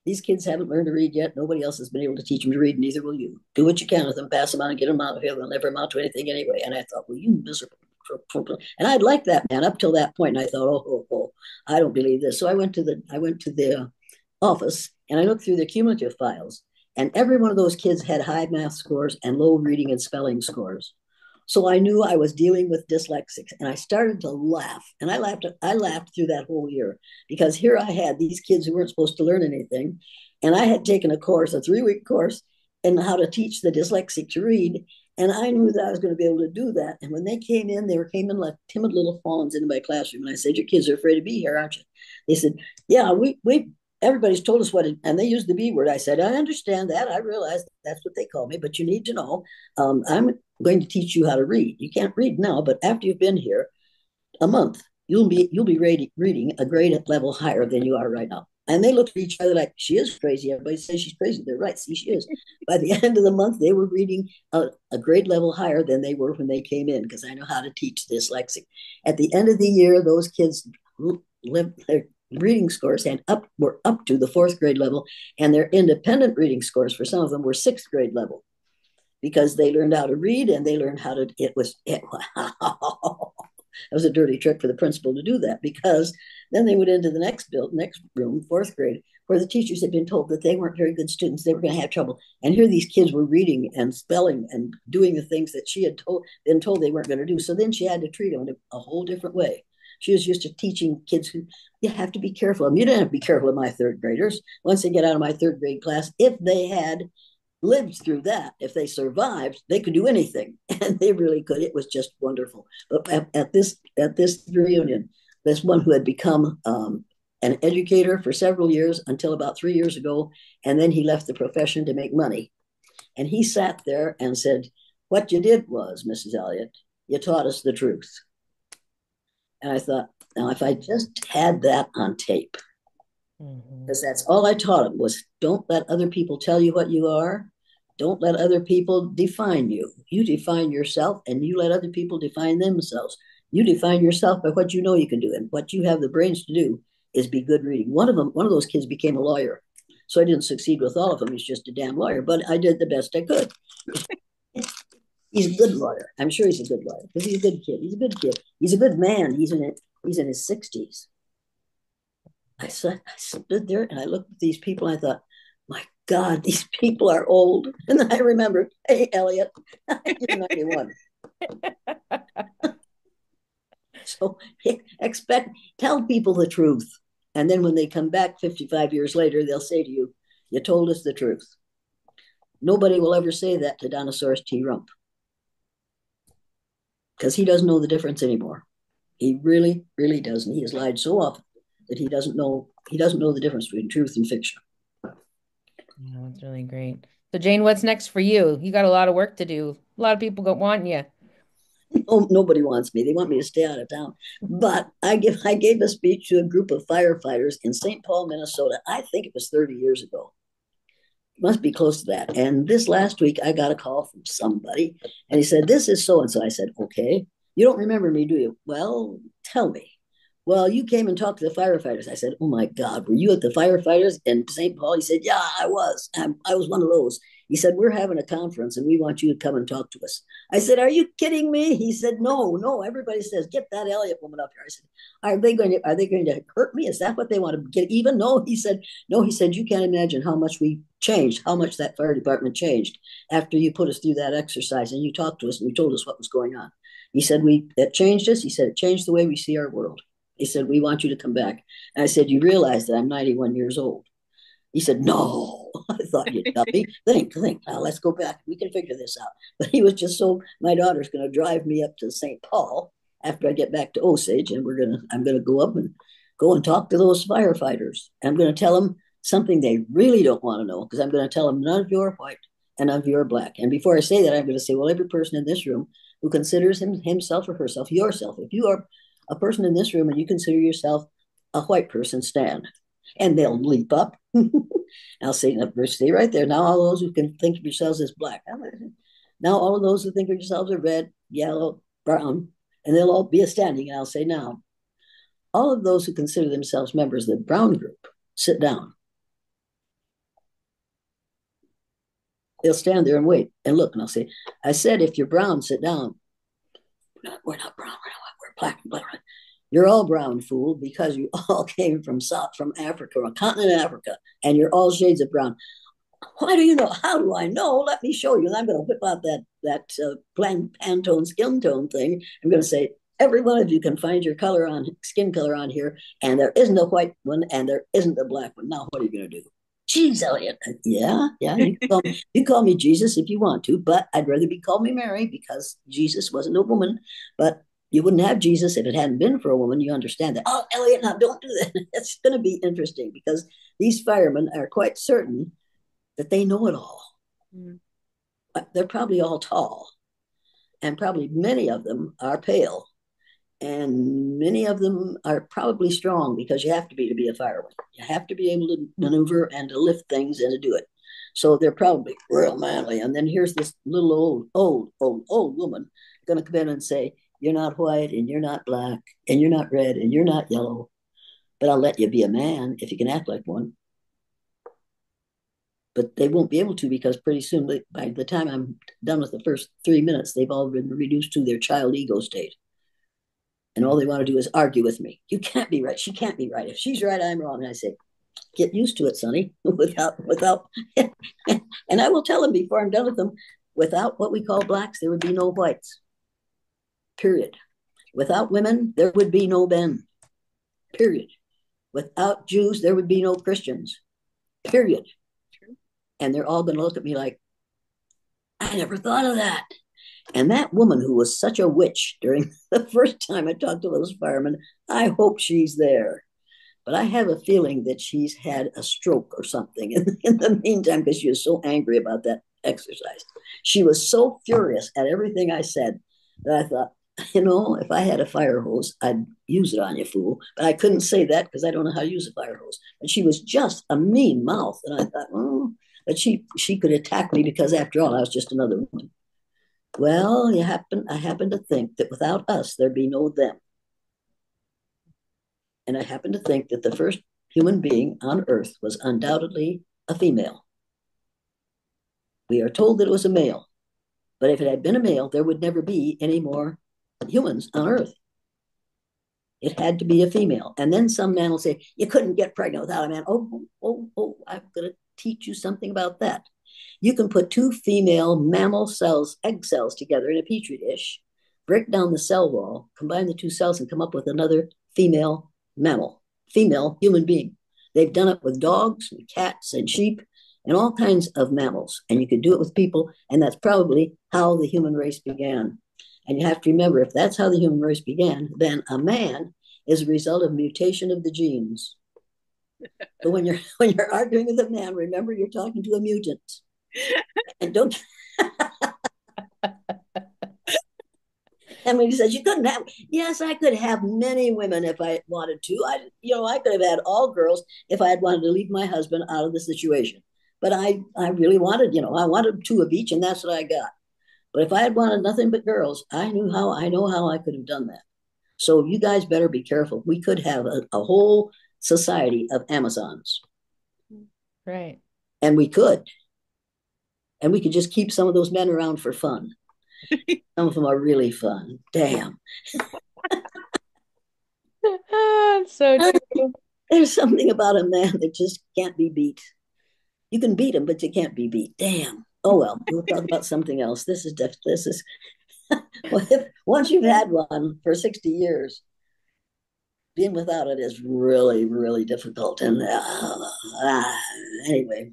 these kids haven't learned to read yet. Nobody else has been able to teach them to read, neither will you. Do what you can with them, pass them on and get them out of here. They'll never amount to anything anyway. And I thought, well, you miserable. And I'd liked that man up till that point. And I thought, I don't believe this. So I went to the office and I looked through the cumulative files. And every one of those kids had high math scores and low reading and spelling scores. So I knew I was dealing with dyslexics and I started to laugh. And I laughed through that whole year because here I had these kids who weren't supposed to learn anything. And I had taken a 3-week course in how to teach the dyslexic to read. And I knew that I was going to be able to do that. And when they came in like timid little fawns into my classroom. And I said, your kids are afraid to be here, aren't you? They said, yeah, we everybody's told us and they used the B word. I said, I understand that. I realize that's what they call me, but you need to know, I'm going to teach you how to read. You can't read now, but after you've been here a month, you'll be reading a grade level higher than you are right now. And they looked at each other like, she is crazy. Everybody says she's crazy. They're right. See, she is. By the end of the month, they were reading a grade level higher than they were when they came in because I know how to teach dyslexic. At the end of the year, those kids their reading scores were up to the fourth grade level, and their independent reading scores for some of them were sixth grade level because they learned how to read and they learned how to. It was a dirty trick for the principal to do that because then they went into the next room, fourth grade, where the teachers had been told that they weren't very good students, they were going to have trouble. And here these kids were reading and spelling and doing the things that she had been told they weren't going to do. So then she had to treat them in a whole different way. She was used to teaching kids who you have to be careful of them. You didn't have to be careful of my third graders. Once they get out of my third grade class, if they had lived through that, if they survived, they could do anything, and they really could. It was just wonderful. But at this reunion, this one who had become an educator for several years until about 3 years ago, and then he left the profession to make money, and he sat there and said, "What you did was, Mrs. Elliott, you taught us the truth." And I thought, now if I just had that on tape, because that's all I taught him was don't let other people tell you what you are. Don't let other people define you. You define yourself and you let other people define themselves. You define yourself by what you know you can do. And what you have the brains to do is be good reading. One of those kids became a lawyer. So I didn't succeed with all of them. He's just a damn lawyer, but I did the best I could. He's a good lawyer. I'm sure he's a good lawyer because he's a good kid. He's a good kid. He's a good man. He's in his 60s. I stood there and I looked at these people and I thought, my God, these people are old. And then I remembered, hey, Elliot, you're 91. So tell people the truth. And then when they come back 55 years later, they'll say to you, you told us the truth. Nobody will ever say that to Donosaurus T. Rump because he doesn't know the difference anymore. He really, really doesn't. He has lied so often that he doesn't know the difference between truth and fiction. Yeah, that's really great. So Jane, what's next for you? You got a lot of work to do. A lot of people want you. Oh, nobody wants me. They want me to stay out of town. But I gave a speech to a group of firefighters in St. Paul, Minnesota. I think it was 30 years ago. It must be close to that. And this last week, I got a call from somebody, and he said, "This is so and so." I said, "Okay. You don't remember me, do you?" "Well, tell me." "Well, you came and talked to the firefighters." I said, "Oh my God, were you at the firefighters in St. Paul?" He said, "Yeah, I was. I was one of those." He said, "We're having a conference and we want you to come and talk to us." I said, "Are you kidding me?" He said, "No, no. Everybody says, get that Elliott woman up here." I said, are they going to hurt me? Is that what they want to get even?" "No." He said, "No." He said, "You can't imagine how much we changed, how much that fire department changed after you put us through that exercise and you talked to us and you told us what was going on." He said, it changed us. He said, it changed the way we see our world. He said, we want you to come back. And I said, you realize that I'm 91 years old. He said, no. I thought you'd tell me. Think. Now let's go back. We can figure this out. But he was just so, my daughter's going to drive me up to St. Paul after I get back to Osage, and I'm going to go and talk to those firefighters. I'm going to tell them something they really don't want to know, because I'm going to tell them none of you are white and none of you are black. And before I say that, I'm going to say, well, every person in this room who considers himself or herself, yourself, if you are a person in this room and you consider yourself a white person, stand. And they'll leap up. I'll say, stay right there. Now, all those who can think of yourselves as black. Now, all of those who think of yourselves as red, yellow, brown, and they'll all be standing. And I'll say, now, all of those who consider themselves members of the brown group, sit down. They'll stand there and wait and look. And I'll say, I said, if you're brown, sit down. We're not brown. We're black and black. You're all brown, fool, because you all came from Africa, or continent of Africa, and you're all shades of brown. Why do you know? How do I know? Let me show you. And I'm going to whip out that Pantone skin tone thing. I'm going to say, every one of you can find your skin color on here, and there isn't a white one, and there isn't a black one. Now, what are you going to do? Jeez, Elliot. Yeah. You call me Jesus if you want to, but I'd rather be called me Mary, because Jesus wasn't a woman. But you wouldn't have Jesus if it hadn't been for a woman. You understand that. Oh, Elliot, now don't do that. It's going to be interesting, because these firemen are quite certain that they know it all. Mm. They're probably all tall, and probably many of them are pale, and many of them are probably strong, because you have to be a fireman. You have to be able to maneuver and to lift things and to do it. So they're probably real manly. And then here's this little old woman going to come in and say, you're not white, and you're not black, and you're not red, and you're not yellow, but I'll let you be a man if you can act like one. But they won't be able to, because pretty soon, by the time I'm done with the first 3 minutes, they've all been reduced to their child ego state. And all they want to do is argue with me. You can't be right. She can't be right. If she's right, I'm wrong. And I say, get used to it, Sonny. without, and I will tell them before I'm done with them, without what we call blacks, there would be no whites. Period. Without women, there would be no men. Period. Without Jews, there would be no Christians. Period. And they're all going to look at me like, I never thought of that. And that woman who was such a witch during the first time I talked to those firemen, I hope she's there. But I have a feeling that she's had a stroke or something in the meantime, because she was so angry about that exercise. She was so furious at everything I said that I thought, if I had a fire hose, I'd use it on you, fool. But I couldn't say that, because I don't know how to use a fire hose. And she was just a mean mouth. And I thought, but she could attack me, because after all, I was just another woman. Well, I happen to think that without us, there'd be no them. And I happen to think that the first human being on Earth was undoubtedly a female. We are told that it was a male. But if it had been a male, there would never be any more humans on Earth. It had to be a female. And then some man will say, you couldn't get pregnant without a man. Oh, I'm going to teach you something about that. You can put two female mammal cells, egg cells, together in a petri dish, break down the cell wall, combine the two cells, and come up with another female mammal, female human being. They've done it with dogs and cats and sheep and all kinds of mammals. And you could do it with people, and that's probably how the human race began. And you have to remember, if that's how the human race began, then a man is a result of mutation of the genes. So when you're arguing with a man, remember you're talking to a mutant. And don't. And when he says you couldn't have, yes, I could have many women if I wanted to. I could have had all girls if I had wanted to leave my husband out of the situation. But I really wanted, I wanted two of each, and that's what I got. But if I had wanted nothing but girls, I know how I could have done that. So you guys better be careful. We could have a whole society of Amazons. Right. And we could. And we could just keep some of those men around for fun. Some of them are really fun. Damn. So true. There's something about a man that just can't be beat. You can beat him, but you can't be beat. Damn. Oh well, we'll talk about something else. This is Well, once you've had one for 60 years, being without it is really, really difficult. And anyway,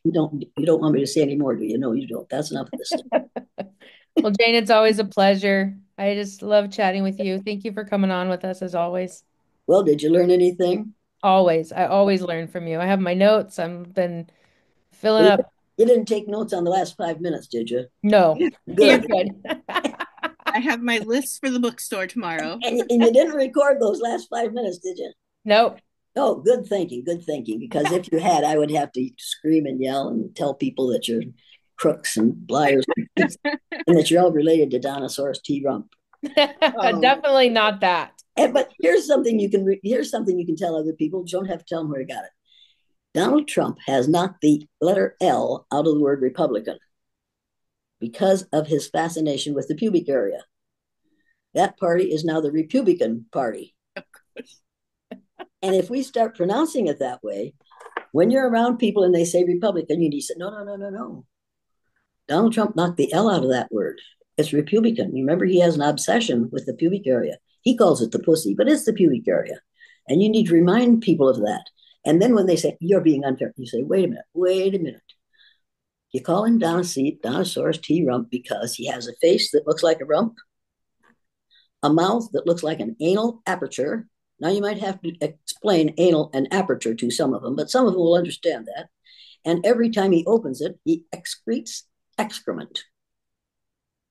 you don't want me to say any more, do you? No, you don't. That's enough of this stuff. Well, Jane, it's always a pleasure. I just love chatting with you. Thank you for coming on with us as always. Well, did you learn anything? Always. I always learn from you. I have my notes. I've been filling Well, up. you didn't take notes on the last 5 minutes, did you? No, you're Good. good. I have my list for the bookstore tomorrow. And you didn't record those last 5 minutes, did you? Nope. Oh, good thinking, good thinking. Because if you had, I would have to scream and yell and tell people that you're crooks and liars and that you're all related to Dinosaurus T. Rump. Um, Definitely not that. but here's something you can tell other people. You don't have to tell them where you got it. Donald Trump has knocked the letter L out of the word Republican because of his fascination with the pubic area. That party is now the Republican Party. And if we start pronouncing it that way, when you're around people and they say Republican, you need to say, no, no, no, no, no. Donald Trump knocked the L out of that word. It's Republican. Remember, he has an obsession with the pubic area. He calls it the pussy, but it's the pubic area. And you need to remind people of that. And then when they say, you're being unfair, you say, wait a minute, wait a minute. You call him Dinosaurus T. Rump because he has a face that looks like a rump, a mouth that looks like an anal aperture. Now, you might have to explain anal and aperture to some of them, but some of them will understand that. And every time he opens it, he excretes excrement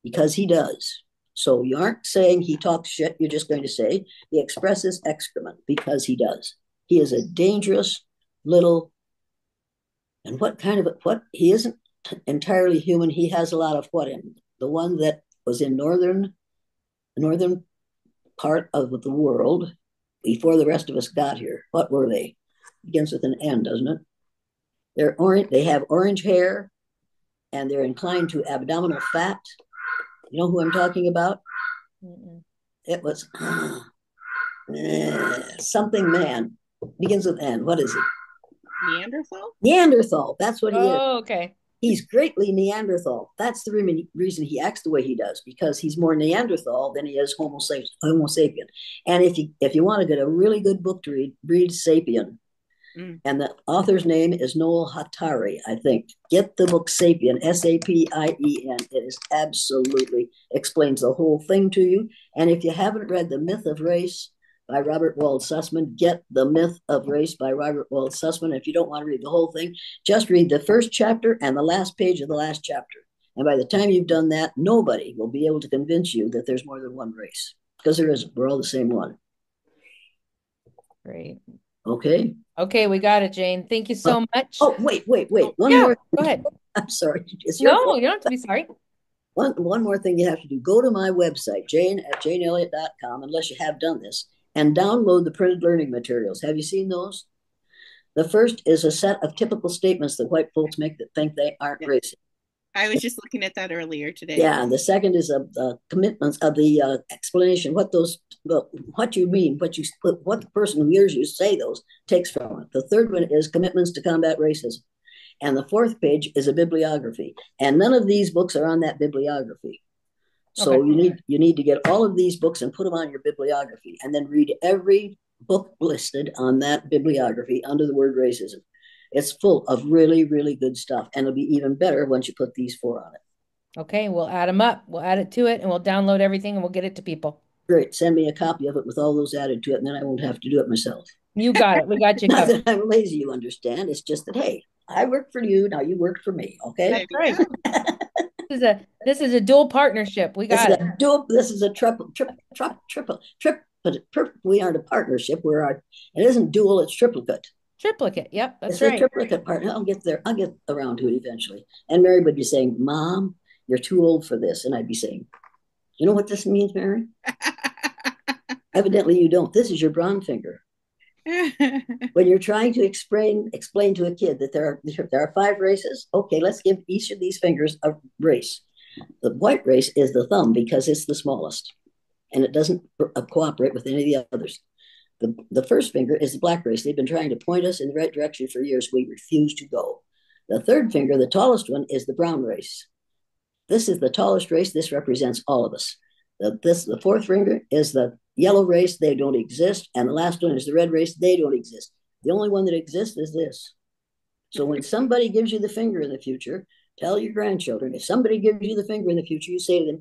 because he does. So you aren't saying he talks shit. You're just going to say he expresses excrement because he does. He is a dangerous little, and what he isn't entirely human. He has a lot of what in the one that was in northern part of the world before the rest of us got here. What were they? Begins with an N, doesn't it? They're orange. They have orange hair, and they're inclined to abdominal fat. You know who I'm talking about? Mm-mm. It was something man. Begins with N. What is it? Neanderthal? Neanderthal. That's what he is. Oh, okay. He's greatly Neanderthal. That's the reason he acts the way he does, because he's more Neanderthal than he is Homo sapien. And if you want to get a really good book to read Sapien. Mm. And the author's name is Noel Hatari, I think. Get the book Sapien, Sapien. It is absolutely explains the whole thing to you. And if you haven't read The Myth of Race by Robert Wald Sussman, get The Myth of Race by Robert Wald Sussman. If you don't want to read the whole thing, just read the first chapter and the last page of the last chapter. And by the time you've done that, nobody will be able to convince you that there's more than one race, because there isn't. We're all the same one. Great. Okay. Okay, we got it, Jane. Thank you Uh, so much. oh, wait. One Yeah, more. go ahead. I'm sorry. It's your No, fault. you don't have to be sorry. One more thing you have to do. Go to my website, jane@janeelliott.com, unless you have done this, and download the printed learning materials. Have you seen those? The first is a set of typical statements that white folks make that think they aren't Yeah. racist. I was just looking at that earlier today. Yeah, and the second is a commitments of the explanation, what you mean, what the person who hears you say those takes from it. The third one is commitments to combat racism. And the fourth page is a bibliography. And none of these books are on that bibliography. So Okay. you need to get all of these books and put them on your bibliography, and then read every book listed on that bibliography under the word racism. It's full of really, really good stuff. And it'll be even better once you put these four on it. Okay, we'll add them up. We'll add it to it and we'll download everything and we'll get it to people. Great. Send me a copy of it with all those added to it, and then I won't have to do it myself. You got it. We got you Not covered. that I'm lazy, you understand. It's just that, hey, I work for you. Now you work for me. Okay. There That's we right. go. This is a dual partnership. We got it. This is a triple. We aren't a partnership. It isn't dual, it's triplicate. Triplicate. Yep, that's It's a right. triplicate partner. I'll get there. I'll get around to it eventually. And Mary would be saying, Mom, you're too old for this. And I'd be saying, you know what this means, Mary? Evidently you don't. This is your brown finger. When you're trying to explain to a kid that there are five races, okay, let's give each of these fingers a race. The white race is the thumb because it's the smallest, and it doesn't cooperate with any of the others. The first finger is the black race. They've been trying to point us in the right direction for years. We refuse to go. The third finger, the tallest one, is the brown race. This is the tallest race. This represents all of us. The fourth finger is the yellow race. They don't exist. And the last one is the red race. They don't exist. The only one that exists is this. So when somebody gives you the finger in the future, tell your grandchildren, if somebody gives you the finger in the future, you say to them,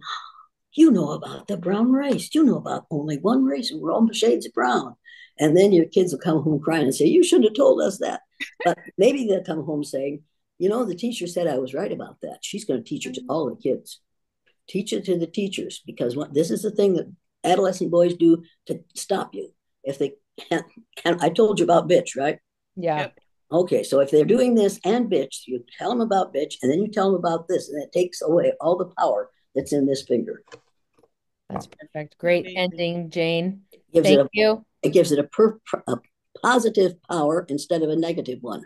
you know about the brown race. You know about only one race, and we're all shades of brown. And then your kids will come home crying and say, you shouldn't have told us that. But maybe they'll come home saying, you know, the teacher said I was right about that. She's going to teach it to all the kids. Teach it to the teachers, because this is the thing that adolescent boys do to stop you. If they can't, I told you about bitch, right? Yeah. Yep. Okay, so if they're doing this and bitch, you tell them about bitch, and then you tell them about this, and it takes away all the power that's in this finger. That's perfect. Great ending, Jane. It gives Thank it a you. it gives it a positive power instead of a negative one,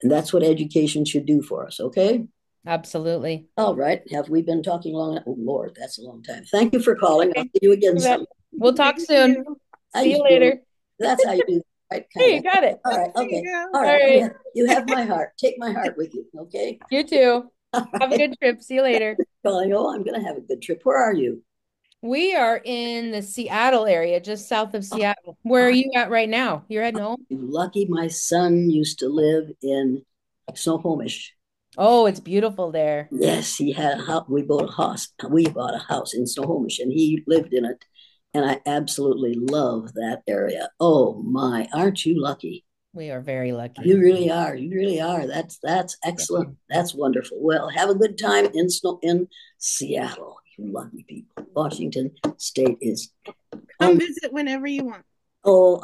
and that's what education should do for us. Okay. Absolutely. All right. Have we been talking long? Oh Lord, that's a long time. Thank you for calling. I'll Okay. see you again You bet. soon. We'll talk Thank soon. you. How See you you doing? later. That's how you do. Right, Hey, kind you of. got it. All right. There you Okay. go. All All right. right. You have my heart. Take my heart with you. Okay. You too. All Have a right. good trip. See you later. Calling. Oh, I'm going to have a good trip. Where are you? We are in the Seattle area, just south of Oh, Seattle. Where are are you at right now? You're heading home? you lucky? My son used to live in Snohomish. Oh, it's beautiful there. Yes, he had a house. We bought a house. We bought a house in Snohomish, and he lived in it. And I absolutely love that area. Oh my, aren't you lucky? We are very You lucky. really are. You really are. That's Yeah. excellent. That's wonderful. Well, have a good time in Seattle. You lucky people. Washington State is Come on. visit whenever you want. Oh,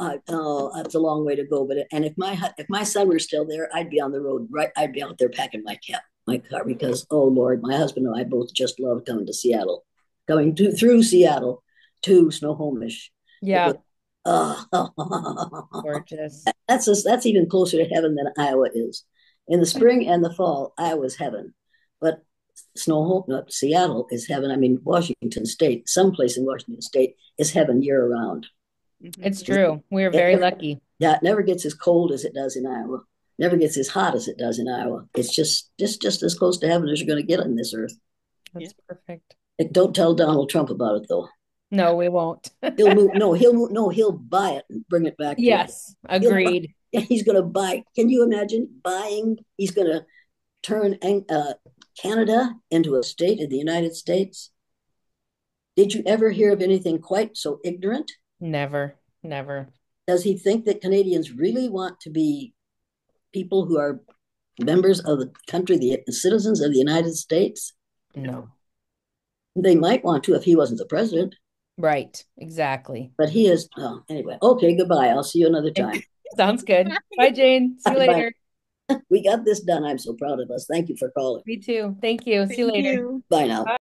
that's a long way to go. But and if my son were still there, I'd be on the road. Right, I'd be out there packing my car, because oh Lord, my husband and I both just love coming to Seattle, through Seattle to Snohomish. It was Yeah, uh, gorgeous. that's even closer to heaven than Iowa is. In the spring and the fall, Iowa's heaven, but Seattle is heaven. I mean, Washington State, someplace in Washington State is heaven year round. Mhm. It's true. We are It very never, lucky. yeah, it never gets as cold as it does in Iowa. Never gets as hot as it does in Iowa. It's just as close to heaven as you're going to get on this earth. Yeah. That's perfect. Don't tell Donald Trump about it though. No, we won't. He'll move. No, he'll move. No, he'll buy it and bring it back to us. Yes, agreed. He's going to buy. Can you imagine buying? He's going to turn Canada into a state of the United States. Did you ever hear of anything quite so ignorant? Never, never. Does he think that Canadians really want to be people who are members of the country, the citizens of the United States? No. They might want to if he wasn't the president, Right, exactly. but he is. Oh, anyway, okay, goodbye. I'll see you another time. Sounds good. Bye, Jane. See you Bye. later. We got this done. I'm so proud of us. Thank you for calling. Me too. Thank you. See you Thank later. you. Bye now. Bye.